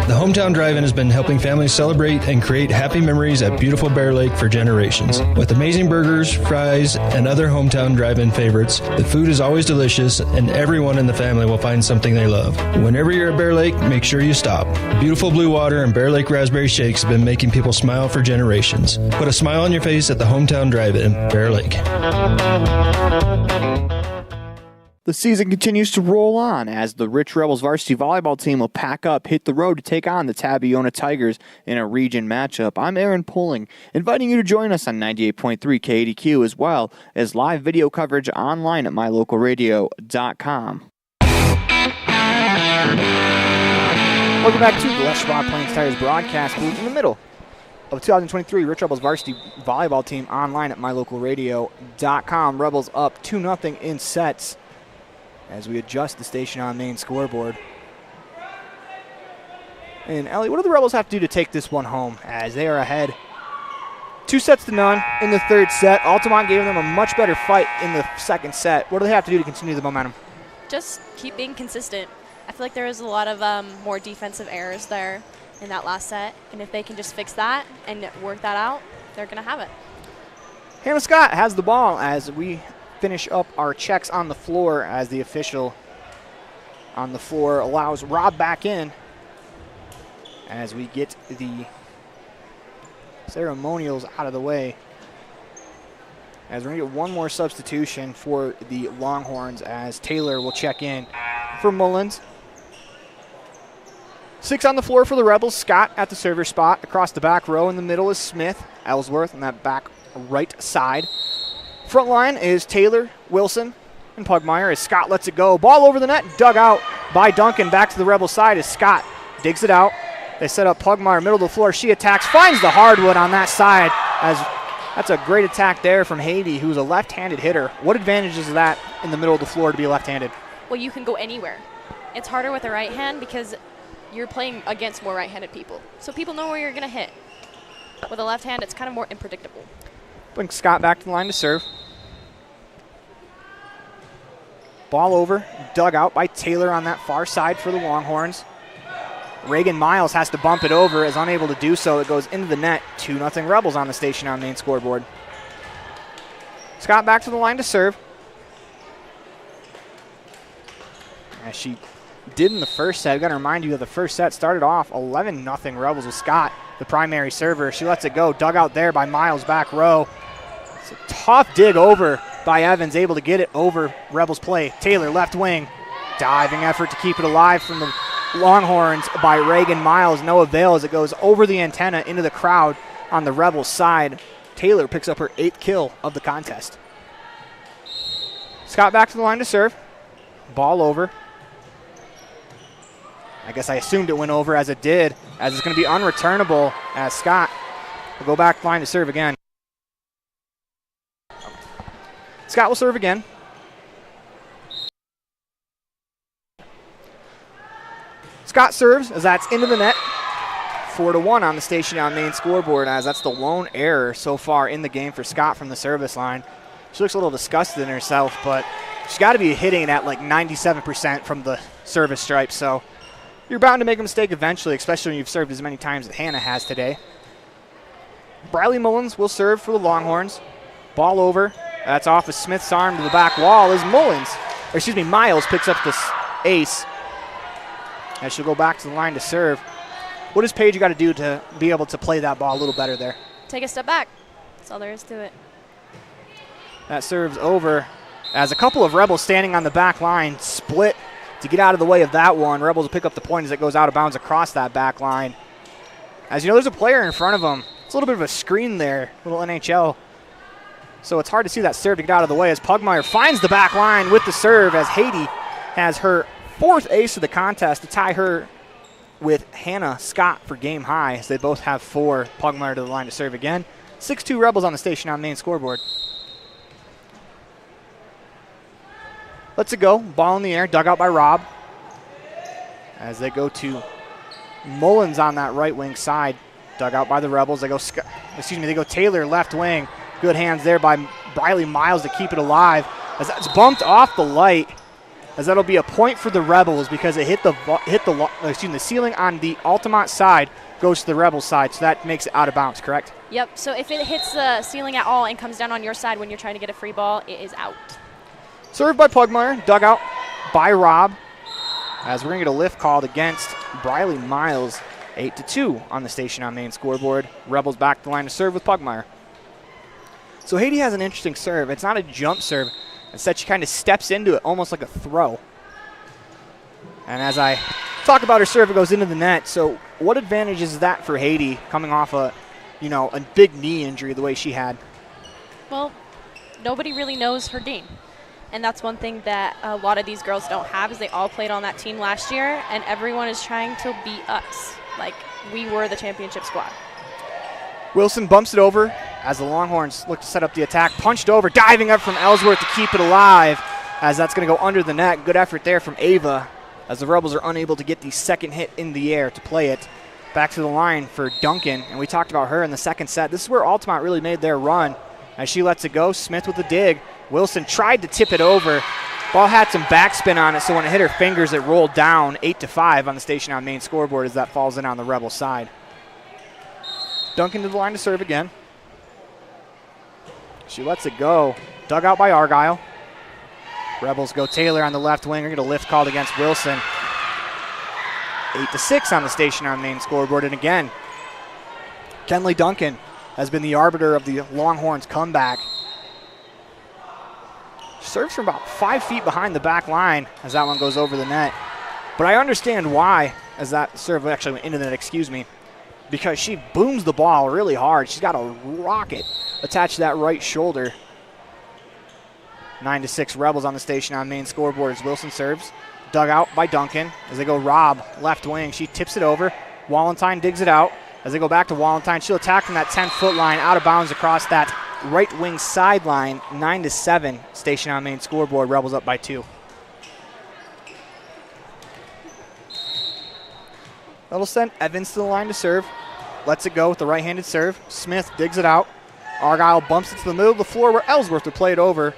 The Hometown Drive-In has been helping families celebrate and create happy memories at beautiful Bear Lake for generations. With amazing burgers, fries, and other Hometown Drive-In favorites, the food is always delicious, and everyone in the family will find something they love. Whenever you're at Bear Lake, make sure you stop. Beautiful blue water and Bear Lake raspberry shakes have been making people smile for generations. Put a smile on your face at the Hometown Drive-In, Bear Lake. The season continues to roll on as the Rich Rebels varsity volleyball team will pack up, hit the road to take on the Tabiona Tigers in a region matchup. I'm Aaron Poling, inviting you to join us on 98.3 KDQ as well as live video coverage online at mylocalradio.com. Welcome back to the Les Schwab Plains Tires broadcast booth in the middle of 2023 Rich Rebels varsity volleyball team online at mylocalradio.com. Rebels up 2-0 in sets as we adjust the station on main scoreboard. And Ellie, what do the Rebels have to do to take this one home as they are ahead 2-0 in the third set? Altamont gave them a much better fight in the second set. What do they have to do to continue the momentum? Just keep being consistent. I feel like there was a lot of more defensive errors there in that last set, and if they can just fix that and work that out, they're going to have it. Hannah Scott has the ball as we finish up our checks on the floor, as the official on the floor allows Robb back in as we get the ceremonials out of the way. As we're going to get one more substitution for the Longhorns as Taylor will check in for Mullins. 6 on the floor for the Rebels. Scott at the server spot. Across the back row in the middle is Smith. Ellsworth on that back right side Front line is Taylor, Wilson, and Pugmire as Scott lets it go. Ball over the net, dug out by Duncan. Back to the Rebel side as Scott digs it out. They set up Pugmire, middle of the floor. She attacks, finds the hardwood on that side. As that's a great attack there from Haiti, who's a left-handed hitter. What advantage is that in the middle of the floor to be left-handed? Well, you can go anywhere. It's harder with a right hand because you're playing against more right-handed people. So people know where you're going to hit. With a left hand, it's kind of more unpredictable. Bring Scott back to the line to serve. Ball over, dug out by Taylor on that far side for the Longhorns. Reagan Miles has to bump it over, is unable to do so. It goes into the net. 2-0 Rebels on the station on main scoreboard. Scott back to the line to serve. As she did in the first set, I've got to remind you that the first set started off 11-0 Rebels with Scott, the primary server. She lets it go, dug out there by Miles back row. It's a tough dig over by Evans, able to get it over Rebels play. Taylor, left wing, diving effort to keep it alive from the Longhorns by Reagan Miles. No avail as it goes over the antenna into the crowd on the Rebels side. Taylor picks up her 8th kill of the contest. Scott back to the line to serve. Ball over. I guess I assumed it went over as it did, as it's going to be unreturnable as Scott will go back to the line to serve again. Scott will serve again. Scott serves as that's into the net. 4-1 on the station on main scoreboard, as that's the lone error so far in the game for Scott from the service line. She looks a little disgusted in herself, but she's got to be hitting it at like 97% from the service stripe, so you're bound to make a mistake eventually, especially when you've served as many times as Hannah has today. Briley Mullins will serve for the Longhorns. Ball over. That's off of Smith's arm to the back wall as Miles picks up this ace. As she'll go back to the line to serve. What does Paige got to do to be able to play that ball a little better there? Take a step back. That's all there is to it. That serves over as a couple of Rebels standing on the back line split to get out of the way of that one. Rebels will pick up the point as it goes out of bounds across that back line. As you know, there's a player in front of them. It's a little bit of a screen there, little NHL. So it's hard to see that serve to get out of the way as Pugmire finds the back line with the serve as Haiti has her 4th ace of the contest to tie her with Hannah Scott for game high, as they both have 4. Pugmire to the line to serve again. 6-2 Rebels on the station on main scoreboard. Lets it go. Ball in the air. Dug out by Rob. As they go to Mullins on that right wing side. Dug out by the Rebels. They go Taylor left wing. Good hands there by Briley Miles to keep it alive. As that's bumped off the light. As that'll be a point for the Rebels because it hit the ceiling on the Altamont side, goes to the Rebels side, so that makes it out of bounds, correct? Yep, so if it hits the ceiling at all and comes down on your side when you're trying to get a free ball, it is out. Served by Pugmire, dug out by Rob, as we're going to get a lift called against Briley Miles. 8-2 on the station on main scoreboard. Rebels back to the line to serve with Pugmire. So Haiti has an interesting serve. It's not a jump serve. Instead, she kind of steps into it almost like a throw. And as I talk about her serve, it goes into the net. So what advantage is that for Haiti coming off a big knee injury the way she had? Well, nobody really knows her game. And that's one thing that a lot of these girls don't have, is they all played on that team last year, and everyone is trying to beat us like we were the championship squad. Wilson bumps it over as the Longhorns look to set up the attack. Punched over, diving up from Ellsworth to keep it alive, as that's going to go under the net. Good effort there from Ava, as the Rebels are unable to get the second hit in the air to play it. Back to the line for Duncan, and we talked about her in the second set. This is where Altamont really made their run. As she lets it go, Smith with the dig. Wilson tried to tip it over. Ball had some backspin on it, so when it hit her fingers, it rolled down. 8-5 on the station on main scoreboard as that falls in on the Rebel side. Duncan to the line to serve again. She lets it go. Dug out by Argyle. Rebels go Taylor on the left wing. We're going to lift called against Wilson. 8-6 on the station on main scoreboard. And again, Kenley Duncan has been the arbiter of the Longhorns' comeback. Serves from about 5 feet behind the back line as that one goes over the net. But I understand why, as that serve actually went into the net, because she booms the ball really hard. She's got a rocket attached to that right shoulder. 9-6 Rebels on the station on main scoreboard as Wilson serves. Dug out by Duncan as they go Rob, left wing. She tips it over. Wallentine digs it out. As they go back to Wallentine, she'll attack from that 10-foot line, out of bounds across that right wing sideline. 9-7 station on main scoreboard. Rebels up by 2. That'll send Evans to the line to serve. Lets it go with the right-handed serve. Smith digs it out. Argyle bumps it to the middle of the floor where Ellsworth would play it over.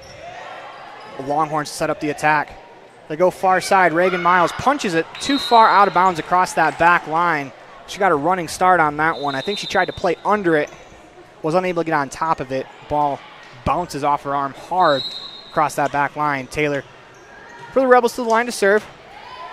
The Longhorns set up the attack. They go far side. Reagan Miles punches it too far out of bounds across that back line. She got a running start on that one. I think she tried to play under it. Was unable to get on top of it. Ball bounces off her arm hard across that back line. Taylor for the Rebels to the line to serve.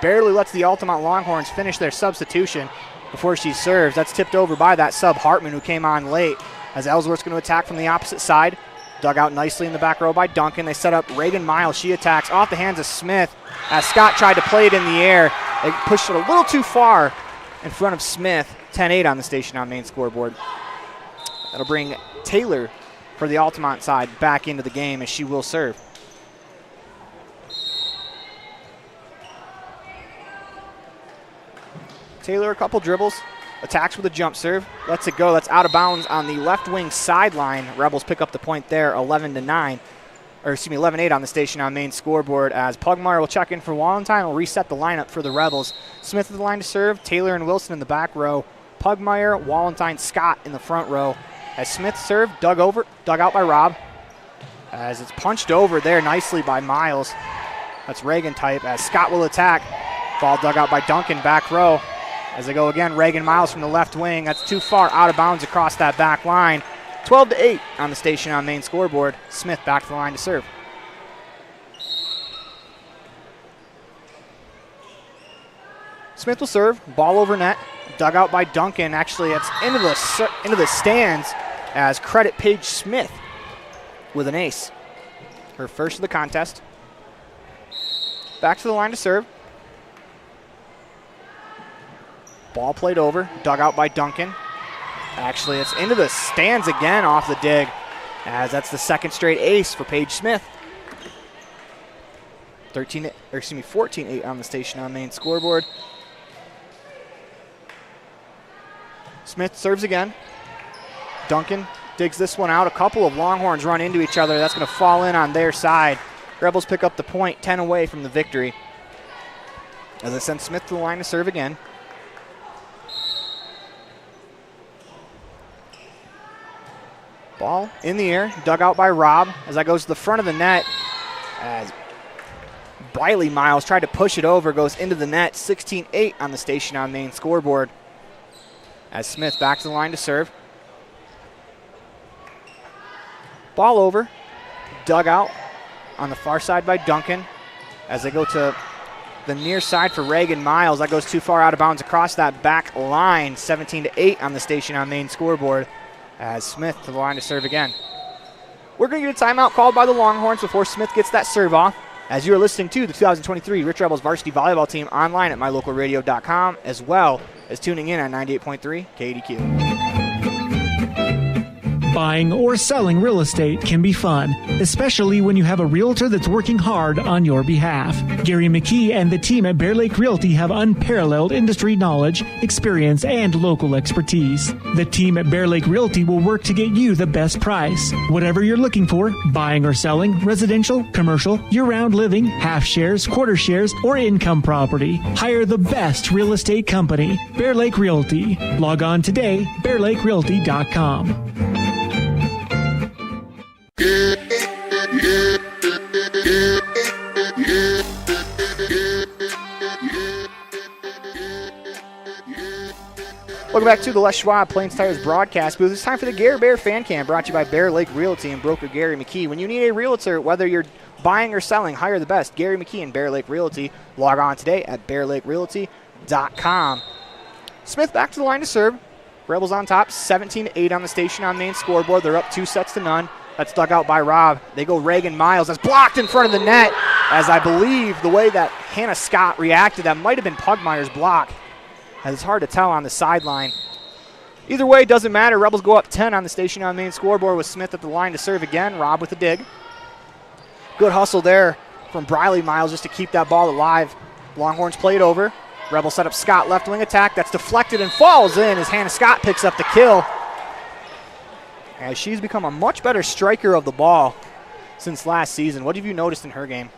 Barely lets the Altamont Longhorns finish their substitution before she serves. That's tipped over by that sub Hartman who came on late. As Ellsworth's going to attack from the opposite side. Dug out nicely in the back row by Duncan. They set up Reagan Miles. She attacks off the hands of Smith. As Scott tried to play it in the air, they pushed it a little too far in front of Smith. 10-8 on the station on main scoreboard. That'll bring Taylor for the Altamont side back into the game as she will serve. Taylor a couple dribbles, attacks with a jump serve, lets it go. That's out of bounds on the left wing sideline. Rebels pick up the point there, 11-9. Or excuse me, 11-8 on the station on main scoreboard as Pugmire will check in for Wallentine. Will reset the lineup for the Rebels. Smith at the line to serve, Taylor and Wilson in the back row. Pugmire, Wallentine, Scott in the front row. As Smith served, dug out by Rob. As it's punched over there nicely by Miles. That's Reagan type as Scott will attack. Ball dug out by Duncan, back row. As they go again, Reagan Miles from the left wing. That's too far out of bounds across that back line. 12-8 on the station on main scoreboard. Smith back to the line to serve. Smith will serve. Ball over net. Dug out by Duncan. Actually, it's into the stands as credit Paige Smith with an ace. Her first of the contest. Back to the line to serve. Ball played over, dug out by Duncan. Actually, it's into the stands again off the dig, as that's the second straight ace for Paige Smith. 14-8 on the station on main scoreboard. Smith serves again. Duncan digs this one out. A couple of Longhorns run into each other. That's going to fall in on their side. Rebels pick up the point, 10 away from the victory. As they send Smith to the line to serve again. Ball in the air, dug out by Rob as that goes to the front of the net. As Briley Miles tried to push it over, goes into the net. 16-8 on the station on main scoreboard. As Smith back to the line to serve. Ball over, dug out on the far side by Duncan. As they go to the near side for Reagan Miles. That goes too far out of bounds across that back line. 17-8 on the station on main scoreboard. As Smith to the line to serve again. We're going to get a timeout called by the Longhorns before Smith gets that serve off. As you are listening to the 2023 Rich Rebels varsity volleyball team online at mylocalradio.com, as well as tuning in on 98.3 KDQ. Buying or selling real estate can be fun, especially when you have a realtor that's working hard on your behalf. Gary McKee and the team at Bear Lake Realty have unparalleled industry knowledge, experience, and local expertise. The team at Bear Lake Realty will work to get you the best price. Whatever you're looking for, buying or selling, residential, commercial, year-round living, half shares, quarter shares, or income property, hire the best real estate company, Bear Lake Realty. Log on today, bearlakerealty.com. Welcome back to the Les Schwab Plains Tires broadcast booth. It's time for the Gare Bear Fan Cam, brought to you by Bear Lake Realty and broker Gary McKee. When you need a realtor, whether you're buying or selling, hire the best. Gary McKee and Bear Lake Realty. Log on today at bearlakerealty.com. Smith back to the line to serve. Rebels on top, 17-8 on the station on main scoreboard. They're up 2-0. That's dug out by Rob. They go Reagan Miles. That's blocked in front of the net, as I believe the way that Hannah Scott reacted, that might have been Pugmire's block, as it's hard to tell on the sideline. Either way, it doesn't matter. Rebels go up 10 on the station on main scoreboard with Smith at the line to serve again. Rob with the dig. Good hustle there from Briley Miles just to keep that ball alive. Longhorns play it over. Rebels set up Scott, left wing attack. That's deflected and falls in as Hannah Scott picks up the kill. As she's become a much better striker of the ball since last season. What have you noticed in her game?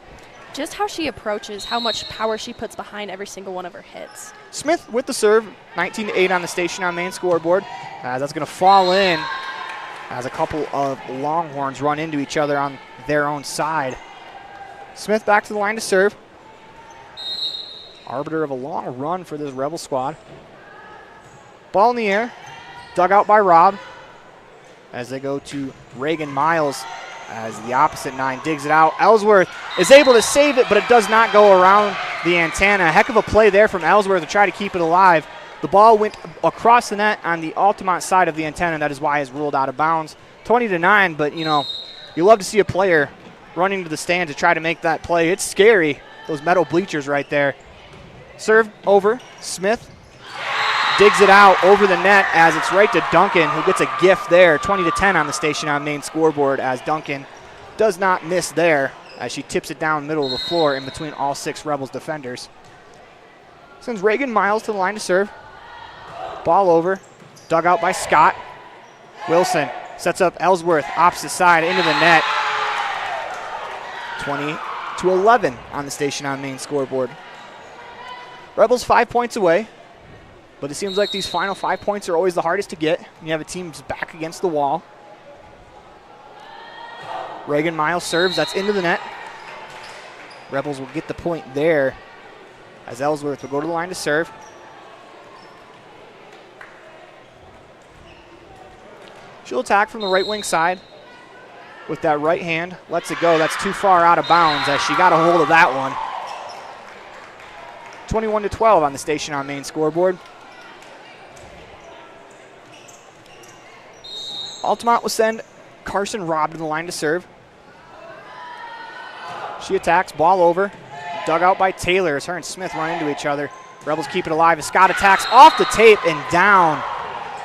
Just how she approaches, how much power she puts behind every single one of her hits. Smith with the serve, 19-8 on the station on main scoreboard. That's going to fall in as a couple of Longhorns run into each other on their own side. Smith back to the line to serve. Arbiter of a long run for this Rebel squad. Ball in the air, dug out by Rob as they go to Reagan Miles as the opposite 9 digs it out. Ellsworth is able to save it, but it does not go around the antenna. Heck of a play there from Ellsworth to try to keep it alive. The ball went across the net on the Altamont side of the antenna. That is why it's ruled out of bounds. 20-9, but you love to see a player running to the stand to try to make that play. It's scary, those metal bleachers right there. Serve over, Smith digs it out over the net as it's right to Duncan, who gets a gift there. 20-10 on the station on main scoreboard as Duncan does not miss there as she tips it down middle of the floor in between all 6 Rebels defenders. Sends Reagan Miles to the line to serve. Ball over, dug out by Scott. Wilson sets up Ellsworth, opposite side into the net. 20-11 on the station on main scoreboard. Rebels 5 points away, but it seems like these final 5 points are always the hardest to get. You have a team's back against the wall. Reagan Miles serves, that's into the net. Rebels will get the point there as Ellsworth will go to the line to serve. She'll attack from the right wing side with that right hand. Lets it go. That's too far out of bounds as she got a hold of that one. 21-12 on the station on main scoreboard. Altamont will send Carson Robb to the line to serve. She attacks, ball over. Dug out by Taylor as her and Smith run into each other. Rebels keep it alive as Scott attacks off the tape and down.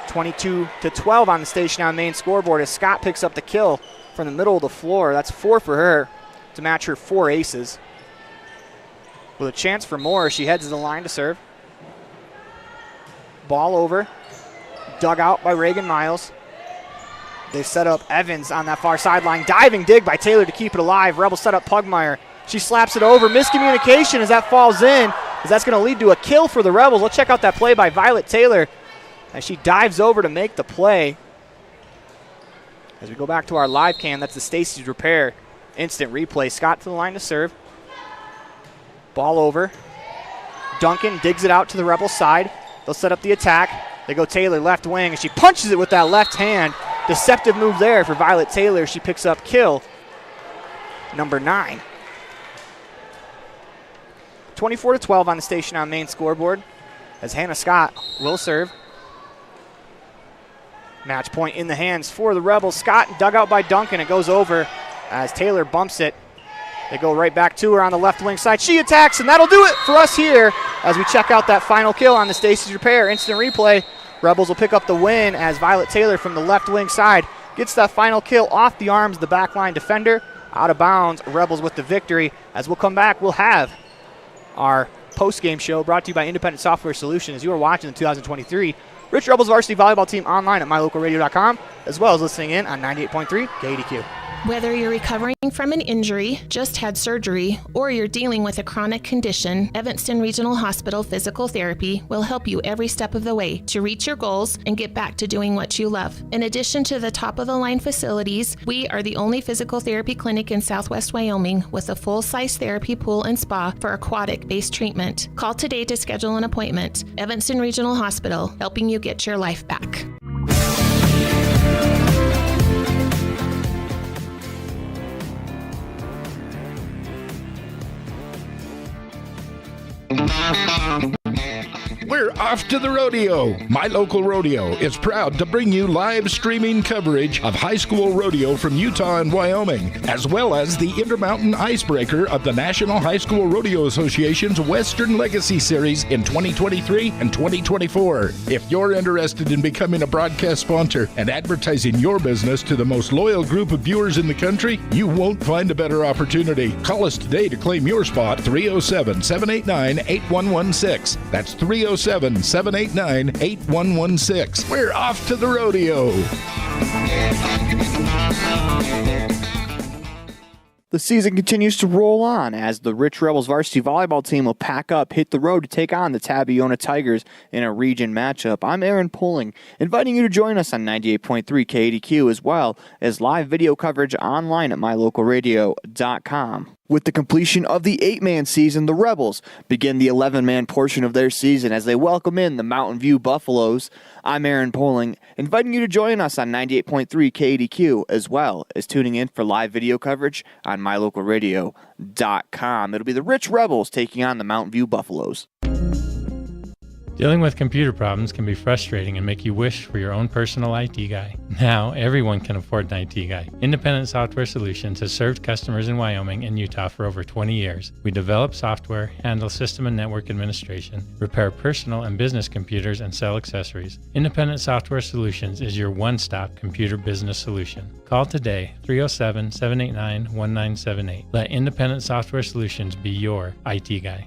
22-12 on the station on main scoreboard as Scott picks up the kill from the middle of the floor. That's 4 for her to match her 4 aces. With a chance for more, she heads to the line to serve. Ball over, dug out by Reagan Miles. They set up Evans on that far sideline. Diving dig by Taylor to keep it alive. Rebels set up Pugmire. She slaps it over. Miscommunication as that falls in, as that's going to lead to a kill for the Rebels. Let's check out that play by Violet Taylor as she dives over to make the play. As we go back to our live cam, that's the Stacy's Repair instant replay. Scott to the line to serve. Ball over. Duncan digs it out to the Rebels side. They'll set up the attack. They go Taylor left wing, and she punches it with that left hand. Deceptive move there for Violet Taylor. She picks up kill number 9. 24-12 on the station on main scoreboard as Hannah Scott will serve. Match point in the hands for the Rebels. Scott dug out by Duncan. It goes over as Taylor bumps it. They go right back to her on the left wing side. She attacks, and that'll do it for us here as we check out that final kill on the Stacy's Repair instant replay. Rebels will pick up the win as Violet Taylor from the left wing side gets that final kill off the arms of the backline defender. Out of bounds, Rebels with the victory. As we'll come back, we'll have our post-game show brought to you by Independent Software Solutions. You are watching the 2023 Rich Rebels varsity volleyball team online at mylocalradio.com, as well as listening in on 98.3 KDQ. Whether you're recovering from an injury, just had surgery, or you're dealing with a chronic condition, Evanston Regional Hospital Physical Therapy will help you every step of the way to reach your goals and get back to doing what you love. In addition to the top-of-the-line facilities, we are the only physical therapy clinic in Southwest Wyoming with a full-size therapy pool and spa for aquatic-based treatment. Call today to schedule an appointment. Evanston Regional Hospital, helping you get your life back. We're We're off to the rodeo. My Local Rodeo is proud to bring you live streaming coverage of high school rodeo from Utah and Wyoming, as well as the Intermountain Icebreaker of the National High School Rodeo Association's Western Legacy Series in 2023 and 2024. If you're interested in becoming a broadcast sponsor and advertising your business to the most loyal group of viewers in the country, you won't find a better opportunity. Call us today to claim your spot, 307-789-8116. That's 307-789-8116. We're off to the rodeo. The season continues to roll on as the Rich Rebels varsity volleyball team will pack up, hit the road to take on the Tabiona Tigers in a region matchup. I'm Aaron Poling, inviting you to join us on 98.3 KADQ as well as live video coverage online at mylocalradio.com. With the completion of the 8-man season, the Rebels begin the 11-man portion of their season as they welcome in the Mountain View Buffaloes. I'm Aaron Poling, inviting you to join us on 98.3 KADQ as well as tuning in for live video coverage on mylocalradio.com. It'll be the Rich Rebels taking on the Mountain View Buffaloes. Dealing with computer problems can be frustrating and make you wish for your own personal IT guy. Now, everyone can afford an IT guy. Independent Software Solutions has served customers in Wyoming and Utah for over 20 years. We develop software, handle system and network administration, repair personal and business computers, and sell accessories. Independent Software Solutions is your one-stop computer business solution. Call today, 307-789-1978. Let Independent Software Solutions be your IT guy.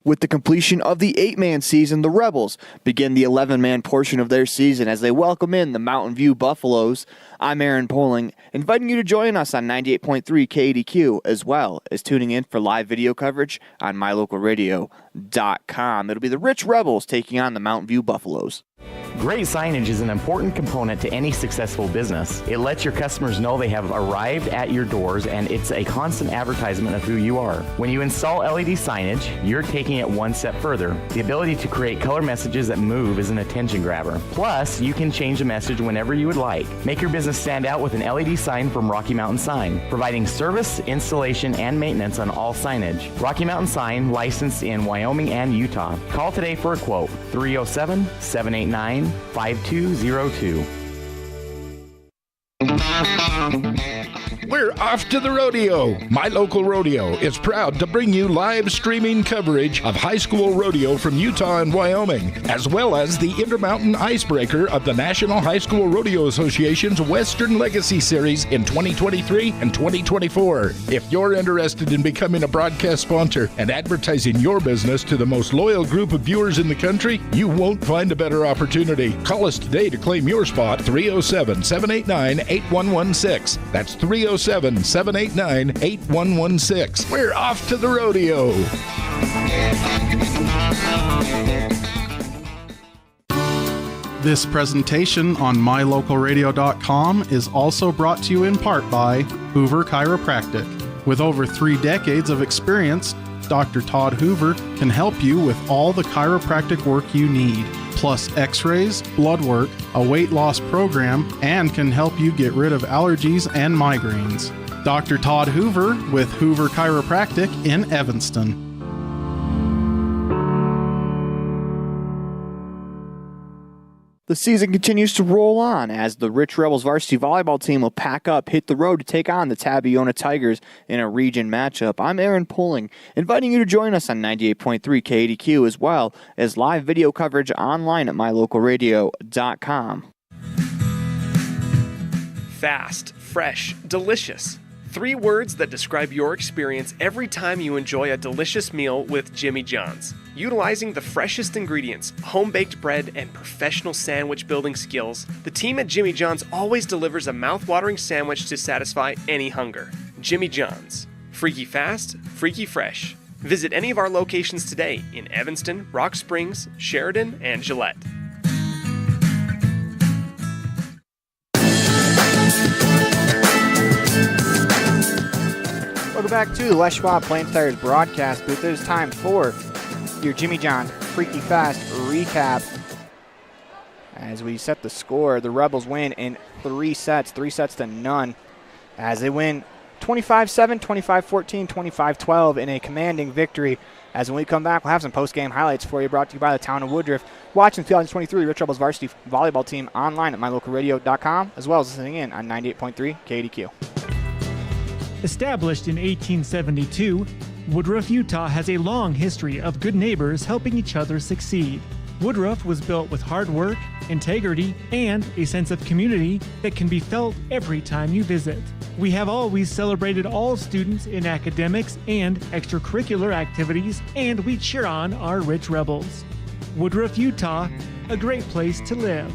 With the completion of the 8-man season, the Rebels begin the 11-man portion of their season as they welcome in the Mountain View Buffaloes. I'm Aaron Poling, inviting you to join us on 98.3 KADQ as well as tuning in for live video coverage on mylocalradio.com. It'll be the Rich Rebels taking on the Mountain View Buffaloes. Great signage is an important component to any successful business. It lets your customers know they have arrived at your doors, and it's a constant advertisement of who you are. When you install LED signage, you're taking it one step further. The ability to create color messages that move is an attention grabber. Plus, you can change the message whenever you would like. Make your business stand out with an LED sign from Rocky Mountain Sign, providing service, installation, and maintenance on all signage. Rocky Mountain Sign, licensed in Wyoming and Utah. Call today for a quote, 307-789-5202. We're off to the rodeo. My Local Rodeo is proud to bring you live streaming coverage of high school rodeo from Utah and Wyoming, as well as the Intermountain Icebreaker of the National High School Rodeo Association's Western Legacy Series in 2023 and 2024. If you're interested in becoming a broadcast sponsor and advertising your business to the most loyal group of viewers in the country, you won't find a better opportunity. Call us today to claim your spot, 307-789-8116. That's 307-789-8116. We're off to the rodeo. This presentation on mylocalradio.com is also brought to you in part by Hoover Chiropractic. With over 3 decades of experience, Dr. Todd Hoover can help you with all the chiropractic work you need, plus x-rays, blood work, a weight loss program, and can help you get rid of allergies and migraines. Dr. Todd Hoover with Hoover Chiropractic in Evanston. The season continues to roll on as the Rich Rebels varsity volleyball team will pack up, hit the road to take on the Tabiona Tigers in a region matchup. I'm Aaron Poling, inviting you to join us on 98.3 KADQ as well as live video coverage online at mylocalradio.com. Fast, fresh, delicious. 3 words that describe your experience every time you enjoy a delicious meal with Jimmy John's. Utilizing the freshest ingredients, home-baked bread, and professional sandwich building skills, the team at Jimmy John's always delivers a mouth-watering sandwich to satisfy any hunger. Jimmy John's. Freaky fast, freaky fresh. Visit any of our locations today in Evanston, Rock Springs, Sheridan, and Gillette. Welcome back to the Les Schwab Plains Tires broadcast booth. It is time for your Jimmy John Freaky Fast recap. As we set the score, the Rebels win in 3 sets, 3 sets to none, as they win 25-7, 25-14, 25-12 in a commanding victory. As when we come back, we'll have some post-game highlights for you brought to you by the town of Woodruff. Watching the 2023 Rich Rebels varsity volleyball team online at mylocalradio.com, as well as listening in on 98.3 KDQ. Established in 1872, Woodruff, Utah has a long history of good neighbors helping each other succeed. Woodruff was built with hard work, integrity, and a sense of community that can be felt every time you visit. We have always celebrated all students in academics and extracurricular activities, and we cheer on our Rich Rebels. Woodruff, Utah, a great place to live.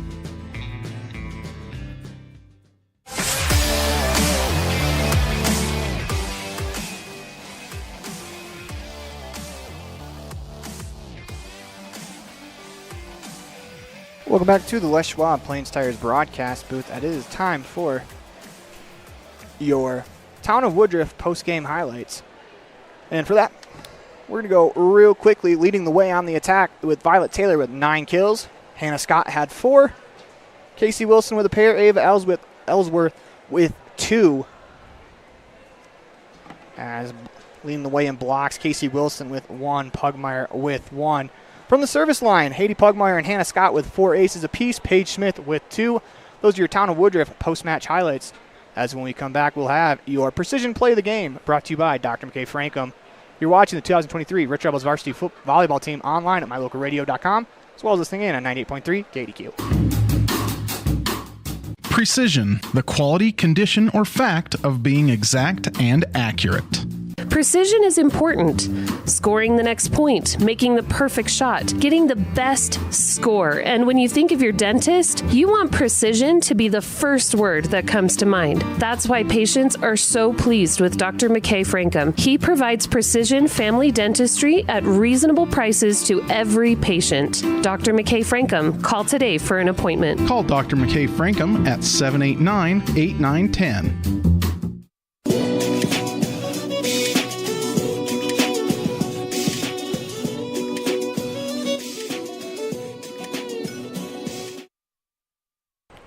Welcome back to the Les Schwab Plains Tires broadcast booth. It is time for your Town of Woodruff post-game highlights. And for that, we're going to go real quickly, leading the way on the attack with Violet Taylor with 9 kills. Hannah Scott had 4. Casey Wilson with a pair. Ava Ellsworth with 2. As leading the way in blocks, Casey Wilson with 1, Pugmire with 1. From the service line, Haiti Pugmire and Hannah Scott with 4 aces apiece. Paige Smith with 2. Those are your Town of Woodruff post-match highlights. As when we come back, we'll have your Precision Play of the Game brought to you by Dr. McKay Frankum. You're watching the 2023 Rich Rebels varsity volleyball team online at mylocalradio.com, as well as listening in on 98.3 KDQ. Precision, the quality, condition, or fact of being exact and accurate. Precision is important. Scoring the next point, making the perfect shot, getting the best score. And when you think of your dentist, you want precision to be the first word that comes to mind. That's why patients are so pleased with Dr. McKay Frankum. He provides precision family dentistry at reasonable prices to every patient. Dr. McKay Frankum, call today for an appointment. Call Dr. McKay Frankum at 789-8910.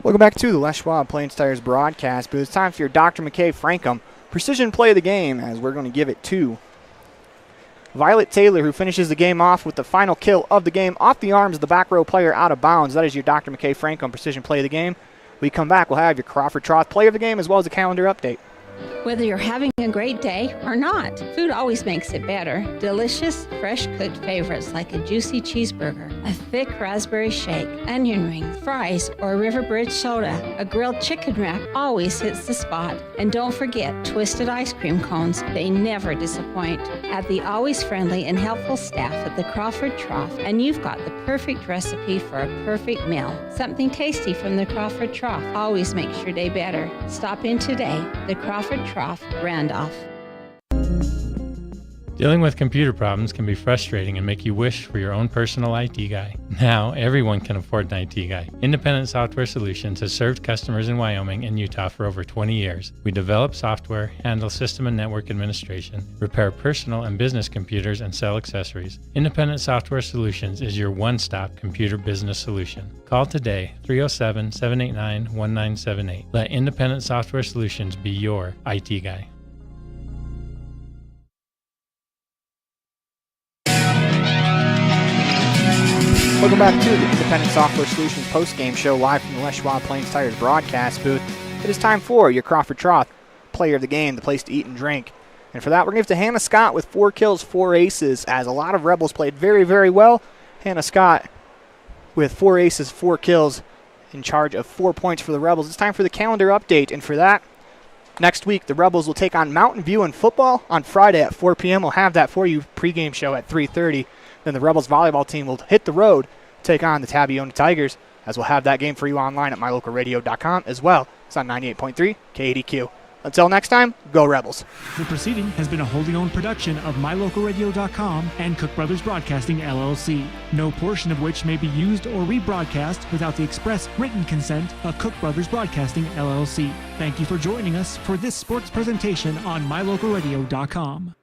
Welcome back to the Les Schwab Plains Tires broadcast booth. It's time for your Dr. McKay Frankum Precision Play of the Game, as we're going to give it to Violet Taylor, who finishes the game off with the final kill of the game off the arms of the back row player out of bounds. That is your Dr. McKay Frankum Precision Play of the Game. We come back, we'll have your Crawford Troth Player of the Game, as well as a calendar update. Whether you're having a great day or not, food always makes it better. Delicious, fresh-cooked favorites like a juicy cheeseburger, a thick raspberry shake, onion rings, fries, or a River Bridge soda. A grilled chicken wrap always hits the spot. And don't forget twisted ice cream cones. They never disappoint. Add the always friendly and helpful staff at the Crawford Trough, and you've got the perfect recipe for a perfect meal. Something tasty from the Crawford Trough always makes your day better. Stop in today. The Crawford Trough, Randolph. Dealing with computer problems can be frustrating and make you wish for your own personal IT guy. Now, everyone can afford an IT guy. Independent Software Solutions has served customers in Wyoming and Utah for over 20 years. We develop software, handle system and network administration, repair personal and business computers, and sell accessories. Independent Software Solutions is your one-stop computer business solution. Call today, 307-789-1978. Let Independent Software Solutions be your IT guy. Welcome back to the Independent Software Solutions post-game show live from the Les Schwab Plains Tires broadcast booth. It is time for your Crawford Troth Player of the Game, the place to eat and drink. And for that, we're going to give it to Hannah Scott with 4 kills, 4 aces, as a lot of Rebels played very, very well. Hannah Scott with 4 aces, 4 kills, in charge of 4 points for the Rebels. It's time for the calendar update, and for that, next week, the Rebels will take on Mountain View in football on Friday at 4 p.m. We'll have that for you, pregame show at 3:30. Then the Rebels volleyball team will hit the road, take on the Tabiona Tigers, as we'll have that game for you online at mylocalradio.com, as well as on 98.3 KADQ. Until next time, go Rebels. The proceeding has been a wholly owned production of mylocalradio.com and Cook Brothers Broadcasting, LLC, no portion of which may be used or rebroadcast without the express written consent of Cook Brothers Broadcasting, LLC. Thank you for joining us for this sports presentation on mylocalradio.com.